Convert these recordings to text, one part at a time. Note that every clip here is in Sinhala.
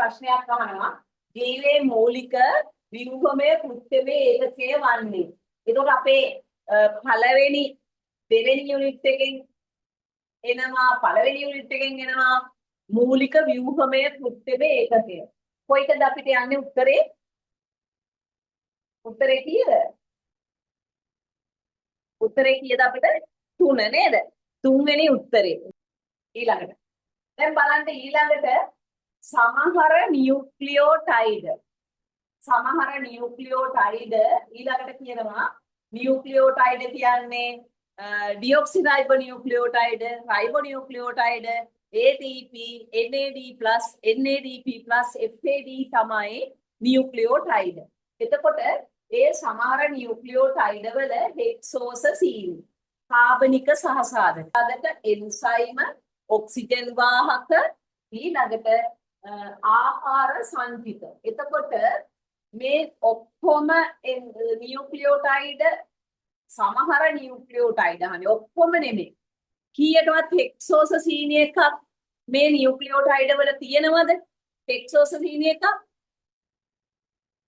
ප්‍රශ්නයක් අහනවා. ජීවයේ මූලික ව්‍යුහමය කෘත්‍යමය ඒකකය වන්නේ. ඒතකොට අපේ පළවෙනි දෙවෙනි යුනිට් එකෙන් එනවා පළවෙනි යුනිට් එකෙන් එනවා මූලික ව්‍යුහමය කෘත්‍යමය ඒකකය. කොයිකද අපිට යන්නේ උත්තරේ? උත්තරේ කීයද? උත්තරේ කීයද අපිට? 3 නේද? තුන්වෙනි උත්තරේ. ඊළඟට. දැන් බලන්න ඊළඟට සමහර නියුක්ලියෝටයිඩ් ඊළඟට කියනවා නියුක්ලියෝටයිඩ් කියන්නේ ඩිऑක්සිරයිබෝනියුක්ලියෝටයිඩ්, රයිබෝනියුක්ලියෝටයිඩ්, ATP, NAD+, NADP+, FAD තමයි නියුක්ලියෝටයිඩ්. එතකොට ඒ සමහර නියුක්ලියෝටයිඩ් වල හෙක්සෝස සීනි කාබනික සහසාධක එන්සයිම ඔක්සිජන් වාහක ඊළඟට ආහාර සංජිත. එතකොට මේ ඔක්කොම නියුක්ලියෝටයිඩ් සමහර නියුක්ලියෝටයිඩ් අහන්නේ ඔක්කොම නෙමෙයි. කීයටවත් හෙක්සෝස සීනි එකක් මේ නියුක්ලියෝටයිඩ් වල තියෙනවද? හෙක්සෝස සීනි එකක්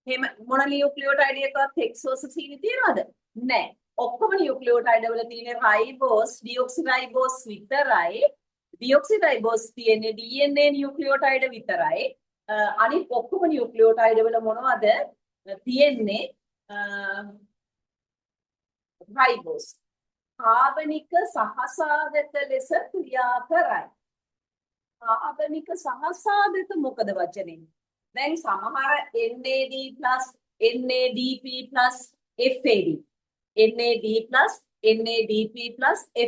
එහෙම මොන නියුක්ලියෝටයිඩ් එකවත් හෙක්සෝස සීනි තියෙනවද? නැහැ. ඔක්කොම නියුක්ලියෝටයිඩ් වල තියෙන රයිබෝස්, ඩිऑක්සිරයිබෝස් විතරයි. ඩිऑක්සිරයිබෝස් තියෙන්නේ DNA නියුක්ලියෝටයිඩ් විතරයි. අනිත් ඔක්කොම නියුක්ලියෝටයිඩ් වල මොනවද තියෙන්නේ? රයිබෝස්. කාබනික සහසාධක ලෙස ක්‍රියා කරයි. කාබනික සහසාධක මොකද වචනේ? දැන් සමහර NAD+, NADP+, FAD. NAD+, NADP+,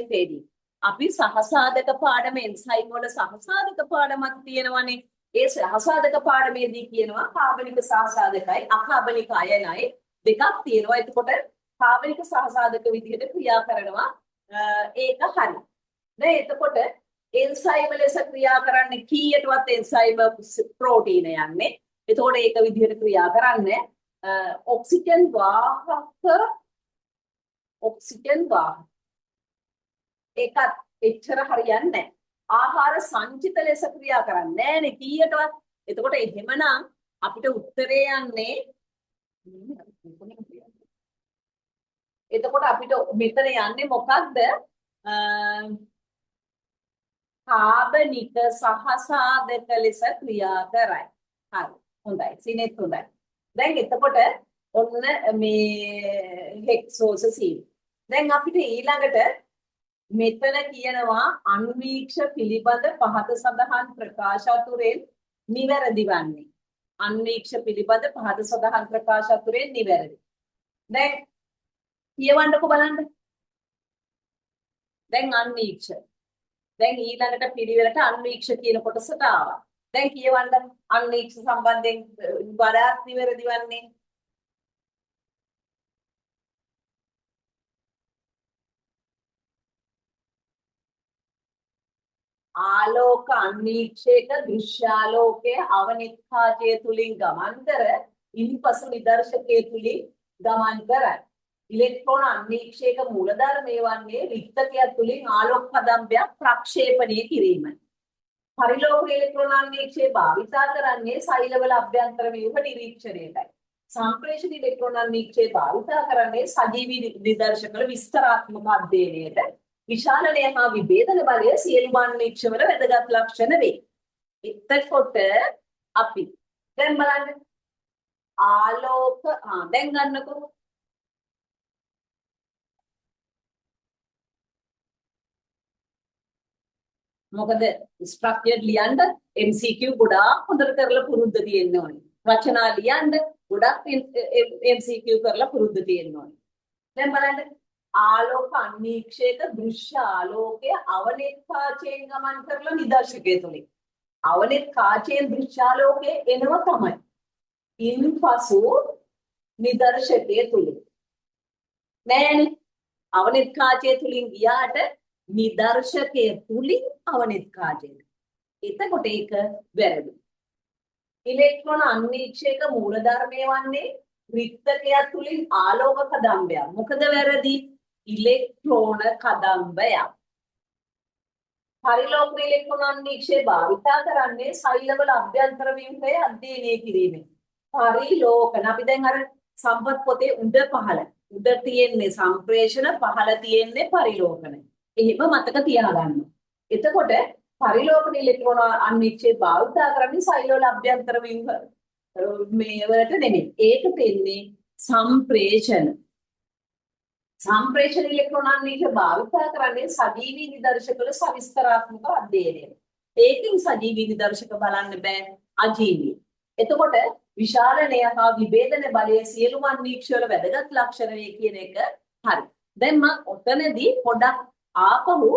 FAD. අපි සහසාධක පාඩම එන්සයිම් වල සහසාධක පාඩමක් තියෙනවනේ. ඒ සහසාධක පාඩමේදී කියනවා කාබනික සහසාධකයි අකාබනික අයනයි දෙකක් තියෙනවා. එතකොට කාබනික සහසාධක විදිහට ක්‍රියා කරනවා. ඒක හරි. දැන් එතකොට එන්සයිම් ලෙස ක්‍රියා කරන්නේ කීයටවත් එන්සයිම් ප්‍රෝටීන යන්නේ. එතකොට ඒක විදිහට ක්‍රියා කරන්නේ ඔක්සිජන් වාහක ඒකත් එච්චර හරියන්නේ නැහැ. ආහාර සංචිත ලෙස ක්‍රියා කරන්නේ නැහැනේ කීයටවත්. එතකොට එහෙමනම් අපිට උත්තරේ යන්නේ එතකොට අපිට මෙතන යන්නේ මොකක්ද? කාබනික සහසාධක ලෙස ක්‍රියා කරයි. හරි. හොඳයි. සිනෙත් හොඳයි. දැන් එතකොට ඔන්න මේ හෙක්සෝස සීනි. දැන් අපිට ඊළඟට මෙතන කියනවා අන්වීක්ෂ පිළිබඳ පහත සඳහන් ප්‍රකාශ අතුරෙන් නිවැරදි වන්නේ. අන්වීක්ෂ පිළිබඳ පහත සඳහන් ප්‍රකාශ අතුරෙන් නිවැරදි. දැන් කියවන්නකෝ බලන්න. දැන් අන්වීක්ෂ. දැන් ඊළඟට පිළිවෙලට අන්වීක්ෂ කියන කොටසට ආවා. දැන් කියවන්න අන්වීක්ෂ සම්බන්ධයෙන් වඩාත් නිවැරදි වන්නේ ආලෝක අන්වීක්ෂයක දෘශ්‍යාලෝකයේ අවනික්ඛාජය තුලින් ගමන් කර ඉන්පසු නිදර්ශකයේ තුලින් ගමන් කරයි. ඉලෙක්ට්‍රෝන අන්වීක්ෂයක මූලධර්මය වන්නේ රික්තකයක් තුලින් ආලෝක පදම්බයක් ප්‍රක්ෂේපණය කිරීමයි. පරිලෝක ඉලෙක්ට්‍රෝන අන්වීක්ෂය භාවිතා කරන්නේ සෛලවල අභ්‍යන්තර ව්‍යුහ නිරීක්ෂණයටයි. සම්ප්‍රේෂණ ඉලෙක්ට්‍රෝන අන්වීක්ෂය භාවිතා කරන්නේ සජීවී නිදර්ශකවල විස්තරාත්මක අධ්‍යයනයට. විශාලනය හා විභේදන බලය සියලු අන්වීක්ෂවල වැදගත් ලක්ෂණ වේ. එතකොට අපි දැන් බලන්න ආලෝක දැන් ගන්නකො මොකද ස්ට්‍රක්චර් ලියන්න MCQ ගොඩාක් හොඳට කරලා පුරුද්ද තියෙන්න ඕනේ. රචනා ලියන්න ගොඩක් MCQ කරලා පුරුද්ද තියෙන්න ඕනේ. දැන් බලන්න ආලෝක අන්වීක්ෂයක දෘශ්‍ය ආලෝකය අවනෙත් කාචයෙන් ගමන් කරලා නිදර්ශකයේ තුලින් අවනෙත් කාචයෙන් දෘශ්‍යාලෝකයේ එනවා තමයි. ඉන්පසු නිදර්ශකයේ තුලින් නෑනේ අවනෙත් කාචය තුලින් ගියාට නිදර්ශකයේ තුලින් අවනෙත් කාචයෙන්. එතකොට ඒක වැරදි. ඉලෙක්ට්‍රෝන අන්වීක්ෂයක මූලධර්මය වන්නේ රික්තකයක් තුලින් ආලෝක කදම්බයක්. මොකද වැරදි? ඉලෙක්ට්‍රෝන කදම්බයක්. පරිලෝක ඉලෙක්ට්‍රෝන අන්වීක්ෂය භාවිතා කරන්නේ සෛලවල අභ්‍යන්තර ව්‍යුහය අධ්‍යයනය කිරීමෙන්. පරිලෝකන අපි දැන් අර සම්පත් පොතේ උඩ පහළ උඩ තියෙන්නේ සම්ප්‍රේෂණ පහළ තියෙන්නේ පරිලෝකන. එහෙම මතක තියාගන්න. එතකොට පරිලෝකන ඉලෙක්ට්‍රෝන අන්වීක්ෂය භාවිතා කරන්නේ සෛලවල අභ්‍යන්තර ව්‍යුහ මේවට නෙමෙයි. ඒක දෙන්නේ සම්ප්‍රේෂණ. සම්ප්‍රේෂණ ඉලෙක්ට්‍රෝන අන්වීක්ෂය භාවිතා කරන්නේ සජීවී නිදර්ශකවල සවිස්තරාත්මක අධ්‍යයනය. ඒකෙන් සජීවී නිදර්ශක බලන්න බෑ අජීවී. එතකොට විශාලනය හා විභේදන බලයේ සියලුම අන්වීක්ෂවල වැදගත් ලක්ෂණ වේ කියන එක හරි. දැන් මම ඔතනදී පොඩක් ආපහු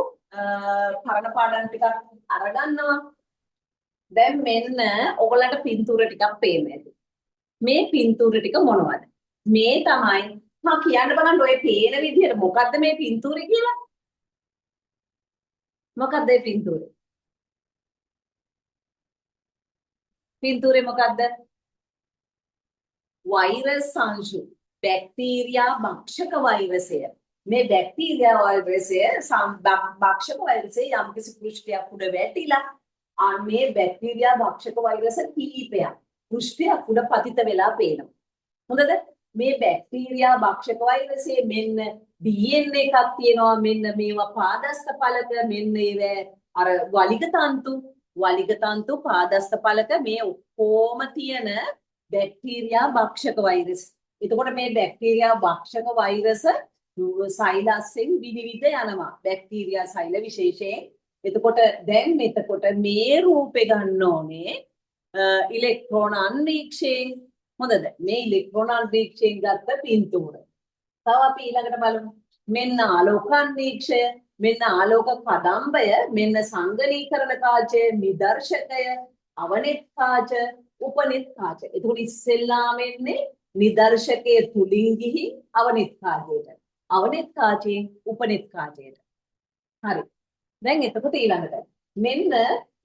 පරණ පාඩම් ටිකක් අරගන්නවා. දැන් මෙන්න ඔයගලන්ට පින්තූර ටිකක් පේන්න ඇති. මේ පින්තූර ටික මොනවද? මේ තමයි මම කියන්න බලන්න ඔය පේන විදිහට මොකද්ද මේ පින්තූරේ කියලා? මොකද්ද මේ පින්තූරේ? පින්තූරේ මොකද්ද? වෛරස් අංශු. බැක්ටීරියා භක්ෂක වෛරසය. මේ බැක්ටීරියා වෛරසය භක්ෂක වෛරසය යම්කිසි පෘෂ්ඨයක් උඩ වැටිලා මේ බැක්ටීරියා භක්ෂක වෛරස කිහිපයක් පෘෂ්ඨයක් උඩ පතිත වෙලා පේනවා. හොඳද? මේ බැක්ටීරියා භක්ෂක වෛරසයේ මෙන්න DNA එකක් තියෙනවා. මෙන්න මේවා පාදස්ත පළක මෙන්න ඒව අර වලිග තන්තු පාදස්ත පළක මේ ඔක්කොම තියෙන බැක්ටීරියා භක්ෂක වෛරස්. එතකොට මේ බැක්ටීරියා භක්ෂක වෛරස සෛලස්යෙන් විවිධ යනවා. බැක්ටීරියා සෛල විශේෂයෙන්. එතකොට දැන් මේ රූපේ ගන්න ඕනේ ඉලෙක්ට්‍රෝන අන්වීක්ෂයෙන්. හොඳද? මේ ඉලෙක්ට්‍රෝන අන්වීක්ෂයෙන් ගත්ත පින්තූර. තව අපි ඊළඟට බලමු. මෙන්න ආලෝක අන්වීක්ෂය, මෙන්න ආලෝක කදම්බය, මෙන්න සංගණීකරණ කාචය, නිදර්ශකය, අවනිත් කාච, උපනිත් කාච. එතකොට ඉස්සෙල්ලාම එන්නේ නිදර්ශකයේ තුලින් ගිහින් අවනිත් කාචයට. අවනිත් කාචයෙන් උපනිත් කාචයට. හරි. දැන් එතකොට ඊළඟට මෙන්න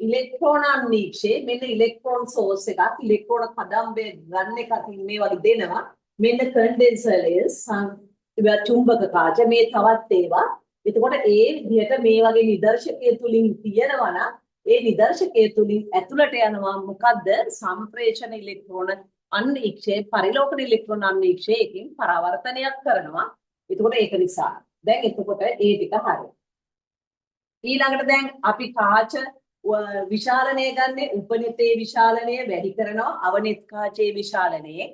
ඉලෙක්ට්‍රෝන අන්වීක්ෂය, මෙන්න ඉලෙක්ට්‍රෝන සෝස් එකක්, ඉලෙක්ට්‍රෝන කදම්බය ගන්න එකක් මේ වගේ දෙනවා. මෙන්න කන්ඩෙන්සර් ලේයර්ස්, චුම්බක කාච, මේ තවත් ඒවා. එතකොට ඒ විදිහට මේ වගේ නිදර්ශකයේ තුලින් තියෙනවා නම් ඒ නිදර්ශකයේ තුලින් ඇතුළට යනවා මොකද්ද? සම්ප්‍රේෂණ ඉලෙක්ට්‍රෝන අන්වීක්ෂය, පරිලෝකන ඉලෙක්ට්‍රෝන අන්වීක්ෂය එකකින් පරාවර්තනයක් කරනවා. එතකොට ඒක නිසා දැන් එතකොට ඒ ටික හරියි. ඊළඟට දැන් අපි කාච විශාලනය ගන්නේ උපනිතේ විශාලනය වැඩි කරනවා අවනිත් කාචයේ විශාලනයේ.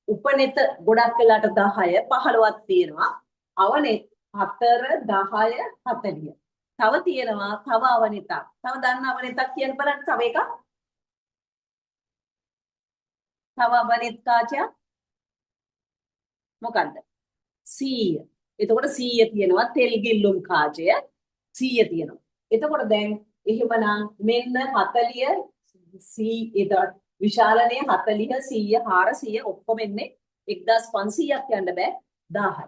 උපනිත ගොඩක් වෙලාට 10 15ක් තියෙනවා. අවනිත් 4 10 40. තව තියෙනවා තව අවනිතක්. තව දන්න අවනිතක් කියන්න බලන්න තව එකක්. තව අවනිත් කාචයක් මොකද්ද? 100. එතකොට 100 තියෙනවා තෙල් ගිල්ලුම් කාචය 100 තියෙනවා. එතකොට දැන් එහෙමනම් මෙන්න 40 100 විශාලනය 40 100 400 ඔක්කොම එන්නේ 1500ක් යන්න බෑ 1000යි.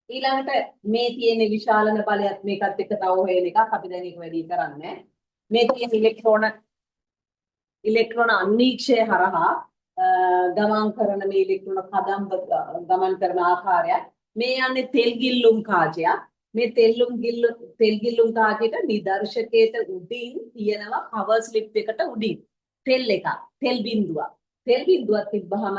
ඊළඟට මේ තියෙන විශාලන බලයත් මේකත් එක්ක තව හොයන එකක්. අපි දැන් ඒක වැඩි කරන්නේ. මේ තියෙන ඉලෙක්ට්‍රෝන අන්වීක්ෂය හරහා ගමන් කරන මේ ඉලෙක්ට්‍රෝන කදම්බ ගමන් කරන ආකාරය මේ යන්නේ තෙල් ගිල්ලුම් කාචයක්. මේ තෙල් ගිල්ලුම් කාචයට නිදර්ශකයට උඩින් තියෙනවා කවර් ස්ලිප් එකට උඩින් තෙල් එකක්, තෙල් බිඳුවක්. තෙල් බිඳුවක් තිබ්බහම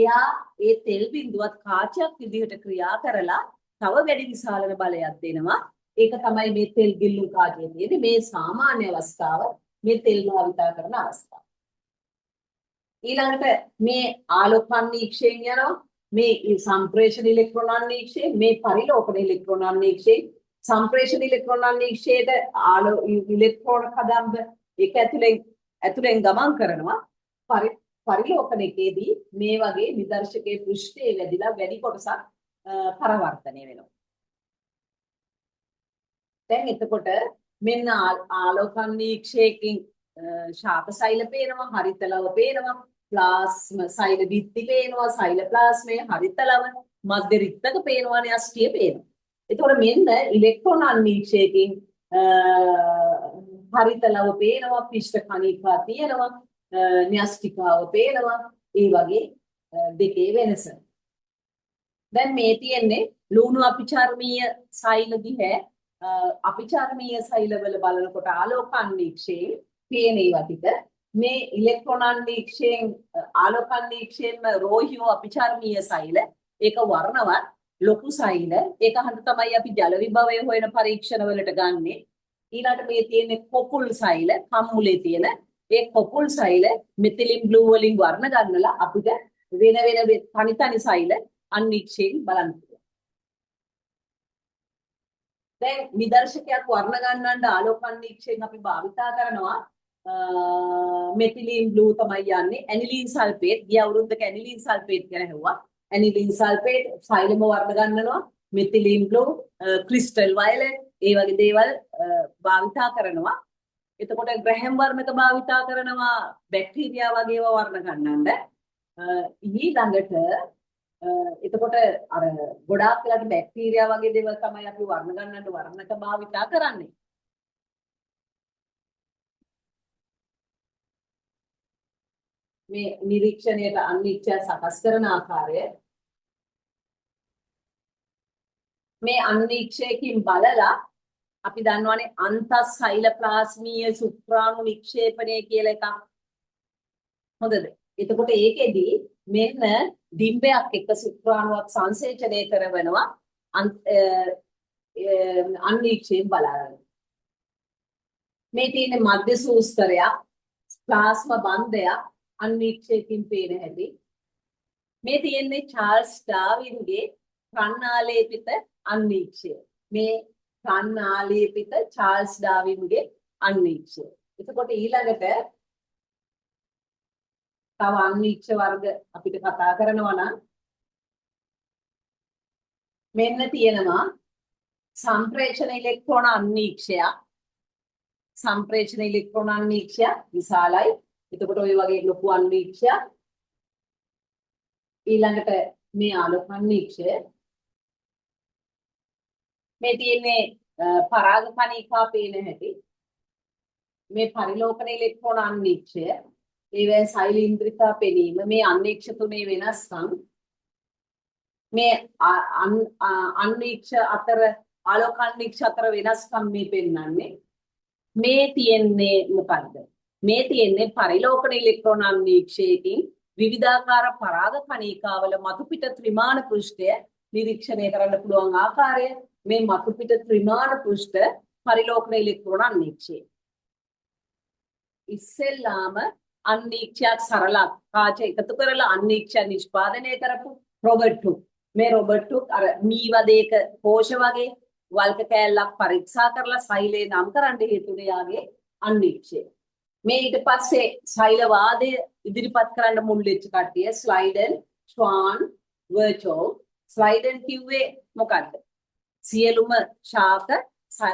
එයා ඒ තෙල් බිඳුවත් කාචයක් විදිහට ක්‍රියා කරලා තව වැඩි විශාලන බලයක් දෙනවා. ඒක තමයි මේ තෙල් ගිල්ලුම් කාචයේ තියෙන්නේ මේ සාමාන්‍ය අවස්ථාව, මේ තෙල් භාවිතා කරන අවස්ථාව. ඊළඟට මේ ආලෝක අන්වීක්ෂයෙන් යනවා. මේ සම්ප්‍රේෂණ ඉලෙක්ට්‍රෝන අන්වීක්ෂය, මේ පරිලෝකන ඉලෙක්ට්‍රෝන අන්වීක්ෂය, සම්ප්‍රේෂණ ඉලෙක්ට්‍රෝන අන්වීක්ෂයට ඉලෙක්ට්‍රෝන කදම්බ ඒක ඇතුලෙන් ගමන් කරනවා. පරිලෝකන එකේදී මේ වගේ නිදර්ශකයේ පෘෂ්ඨයේ වැදිලා වැඩි කොටසක් පරවර්තනය වෙනවා. දැන් එතකොට මෙන්න ආලෝක අන්වීක්ෂයකින් ශාක සෛල පේනවා, හරිතලව පේනවා, ප්ලාස්ම සෛල බිත්ති පේනවා, සෛල ප්ලාස්මයේ හරිතලව, මධ්‍ය රික්තක පේනවා, න්‍යෂ්ටිය පේනවා. එතකොට මෙන්න ඉලෙක්ට්‍රෝන අන්වීක්ෂයකින් හරිතලව පේනවා, පිෂ්ඨ කණිකා තියෙනවා, න්‍යෂ්ටිකාව පේනවා. ඒ වගේ දෙකේ වෙනස. දැන් මේ තියෙන්නේ ලුණු අපිචර්මීය සෛල දිහැ අපිචාරණීය සෛලවල බලනකොට ආලෝක අන්වීක්ෂයෙන් පේන ඒවා ටික මේ ඉලෙක්ට්‍රෝන අන්වීක්ෂයෙන් ආලෝක අන්වීක්ෂයෙන්ම රෝහියෝ අපිචාරණීය සෛල ඒක වර්ණවත් ලොකු සෛල ඒක හන්ද තමයි අපි ජල විභවය හොයන පරීක්ෂණ වලට ගන්නෙ ඊළඟට මේ තියෙන කොපුල් සෛල කම්මුලේ තියෙන ඒ කොපුල් සෛල මෙතිලින් බ්ලූ වලින් වර්ණ ගන්නලා අපිට වෙන වෙන තනි සෛල අන්වීක්ෂයෙන් බලන්න. දැන් නිදර්ශකයක් වර්ණ ගන්නන්න ආලෝක අන්වීක්ෂයෙන් අපි භාවිතා කරනවා මෙතිලින් බ්ලූ තමයි යන්නේ ඇනිලින් සල්ෆේට් ගිය අවුරුද්දක ඇනිලින් සල්ෆේට් ගැන හෙව්වා ඇනිලින් සල්ෆේට් සෛලම වර්ණ ගන්නනවා මෙතිලින් බ්ලූ ක්‍රිස්ටල් වයලට් ඒ වගේ දේවල් භාවිතා කරනවා එතකොට ග්‍රැහම් වර්ණක භාවිතා කරනවා බැක්ටීරියා වගේ ඒවා වර්ණ ගන්නන්න ඊළඟට එතකොට අර ගොඩාක් වෙලාට බැක්ටීරියා වගේ දේවල් තමයි අපි වර්ණ ගන්නට වර්ණක භාවිතා කරන්නේ. මේ නිරීක්ෂණයට අන්වීක්ෂය සකස් කරන ආකාරය මේ අන්වීක්ෂයකින් බලලා අපි දන්නවනේ අන්තස්සෛල ප්ලාස්මීය සුප්‍රාණු නික්ෂේපණය කියලා එකක්. හොඳද? එතකොට ඒකෙදී මෙන්න ඩිම්බයක් එක්ක සුප්‍රාණුවක් සංසේචනය කරනවා අන්වීක්ෂයෙන් බලන්න. මේ තියෙන මධ්‍ය සූස්තරයක් ප්ලාස්ම බන්ධයක් අන්වීක්ෂයකින් පේන හැටි. මේ තියෙන්නේ චාල්ස් ඩාවින්ගේ ප්‍රඥාලේපිත අන්වීක්ෂය. මේ ප්‍රඥාලේපිත චාල්ස් ඩාවින්ගේ අන්වීක්ෂය. එතකොට ඊළඟට තව අන්වීක්ෂ වර්ග අපිට කතා කරනවා නම් මෙන්න තියෙනවා සම්ප්‍රේෂණ ඉලෙක්ට්‍රෝන අන්වීක්ෂය. සම්ප්‍රේෂණ ඉලෙක්ට්‍රෝන අන්වීක්ෂය විශාලයි. එතකොට ඔය වගේ ලොකු අන්වීක්ෂය ඊළඟට මේ ආලෝක අන්වීක්ෂය මේ තියෙන්නේ පරාග කණිකා පේන හැටි. මේ පරිලෝකන ඉලෙක්ට්‍රෝන අන්වීක්ෂය ඒවැ සෛලීන්ද්‍රිකා පෙනීම මේ අන්වීක්ෂ තුනේ වෙනස්කම් මේ අන්වීක්ෂ අතර ආලෝක අන්වීක්ෂ අතර වෙනස්කම් මේ පෙන්වන්නේ මේ තියෙන්නේ මොකද්ද මේ තියෙන්නේ පරිලෝකන ඉලෙක්ට්‍රෝන අන්වීක්ෂයකින් විවිධාකාර පරාග කණිකාවල මතුපිට ත්‍රිමාන පෘෂ්ඨය නිරීක්ෂණය කරන්න පුළුවන් ආකාරය මේ මතුපිට ත්‍රිමාන පෘෂ්ඨ පරිලෝකන ඉලෙක්ට්‍රෝන අන්වීක්ෂය ඉස්සෙල්ලාම අන්වීක්ෂයක් සරල කාච එකතු කරලා අන්වීක්ෂය නිෂ්පාදනය කරපු රොබර්ට් හුක් මේ රොබර්ට් හුක් අර මී වදේක කෝෂ වගේ වල්ක කෑල්ලක් පරීක්ෂා කරලා සෛලේ නම් කරන්න හේතුනේ යාගේ අන්වීක්ෂය මේ ඊට පස්සේ සෛල වාදය ඉදිරිපත් කරන්න මුල් වෙච්ච කට්ටිය ස්ලයිඩන් ශ්වාන් වර්චෝ ස්ලයිඩන් කිව්වේ මොකද්ද සියලුම ශාක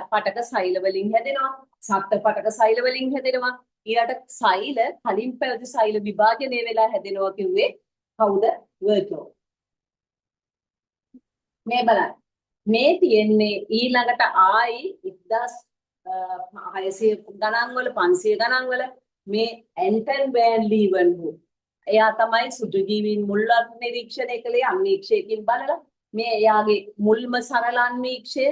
පටක සෛල වලින් හැදෙනවා සත්ත්ව පටක සෛල වලින් හැදෙනවා ඊළඟට සෛල කලින් පැවති සෛල විභාජනය වෙලා හැදෙනවා කිව්වේ කවුද වර්චෝ මේ බලන්න මේ තියෙන්නේ ඊළඟට ආයි 1600 ගණන් වල 500 ගණන් වල මේ ඇන්ටන් වෑන් ලීවන්හුක් එයා තමයි සුදුජීවීන් මුල් නිරීක්ෂණය කළේ අන්වීක්ෂයකින් බලලා මේ එයාගේ මුල්ම සරල අන්වීක්ෂය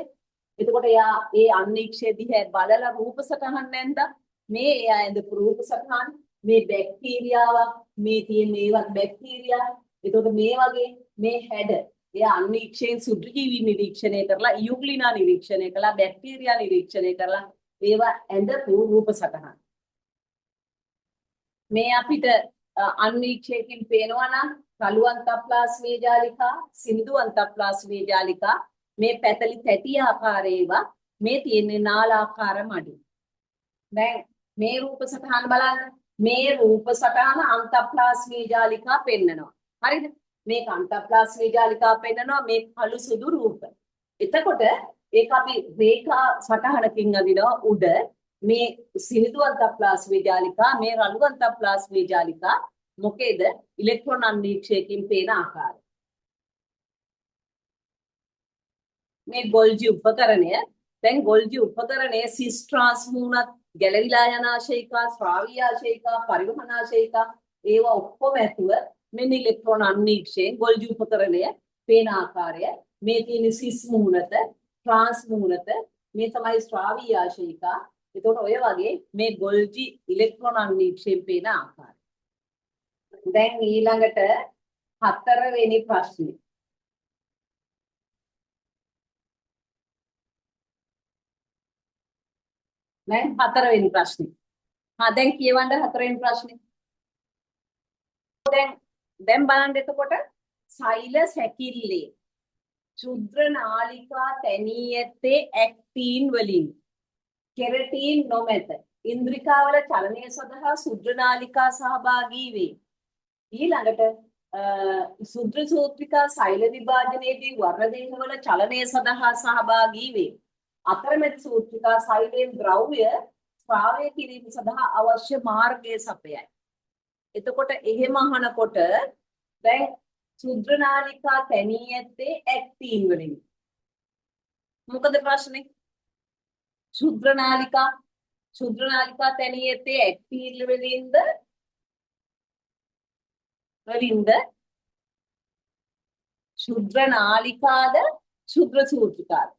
එතකොට එයා ඒ අන්වීක්ෂය දිහා බලලා රූප සටහන් නැන්දා මේ එයා ඇඳපු රූප සටහන් මේ බැක්ටීරියාවක් මේ තියෙන ඒවත් බැක්ටීරියා එතකොට මේ වගේ මේ හැඩ එයා අන්වීක්ෂයෙන් සුදුජීවී නිරීක්ෂණය කරලා යුග්ලිනා නිරීක්ෂණය කළා බැක්ටීරියා නිරීක්ෂණය කරලා ඒවා ඇඳපු රූප සටහන් මේ අපිට අන්වීක්ෂයකින් පේනවා නම් රළු අන්තප්ලාස්මීය ජාලිකා සිනිඳු අන්තප්ලාස්මීය ජාලිකා මේ පැතලි තැටි ආකාරයේවා මේ තියෙන්නේ නාලාකාර මඩු දැන් මේ රූප සටහන් බලන්න මේ රූප සටහන අන්තප්ලාස්මීය ජාලිකා පෙන්නනවා හරිද මේ අන්තප්ලාස්මීය ජාලිකා පෙන්නනවා මේ කළු සුදු රූප එතකොට ඒක අපි රේඛා සටහනකින් අදිනවා උඩ මේ සිනිඳු අන්තප්ලාස්මීය ජාලිකා මේ රළු අන්තප්ලාස්මීය ජාලිකා මොකේද ඉලෙක්ට්‍රෝන අන්වීක්ෂයකින් පේන ආකාරය මේ ගොල්ජි උපකරණය දැන් ගොල්ජි උපකරණය සිස් ට්‍රාන්ස් මූණත් ගැලවිලා යන ආශයිකා ශ්‍රාවීය ආශයිකා පරිවහන ආශයිකා ඒවා ඔක්කොම ඇතුව මෙන්න ඉලෙක්ට්‍රෝන අන්වීක්ෂයෙන් ගොල්ජි උපකරණය පේන ආකාරය මේ තියෙන සිස් මූණත ට්‍රාන්ස් මූණත මේ තමයි ශ්‍රාවීය ආශයිකා. එතකොට ඔය වගේ මේ ගොල්ජි ඉලෙක්ට්‍රෝන අනික්ෂේප පේන ආකාරය. දැන් ඊළඟට 4 වෙනි ප්‍රශ්නේ. නෑ 4 වෙනි ප්‍රශ්නේ. දැන් කියවන්න 4 වෙනි ප්‍රශ්නේ. දැන් බලන්න එතකොට සෛල සැකිල්ලේ ශුද්‍ර නාලිකා තැනී ඇත්තේ ඇක්ටින් වලින් කෙරටින් නොමැත. ඉන්ද්‍රිකාවල චලනය සඳහා ශුද්‍ර නාලිකා සහභාගී වේ. ඊළඟට ශුද්‍ර සූත්‍රිකා සෛල විභාජනයේදී වර්ණදේහවල චලනය සඳහා සහභාගී වේ. අතරමැද සූත්‍රිකා සෛලයෙන් ද්‍රව්‍ය ස්‍රාවය කිරීම සඳහා අවශ්‍ය මාර්ගය සපයයි. එතකොට එහෙම අහනකොට දැන් ශුද්‍ර නාලිකා තැනී ඇත්තේ ඇක්ටින් වලින්. මොකද ප්‍රශ්නේ? ශුද්‍ර නාලිකා තැනී ඇත්තේ ඇක්ටින් වලින්ද ශුද්‍ර නාලිකාද ශුද්‍ර සූත්‍රිකාද?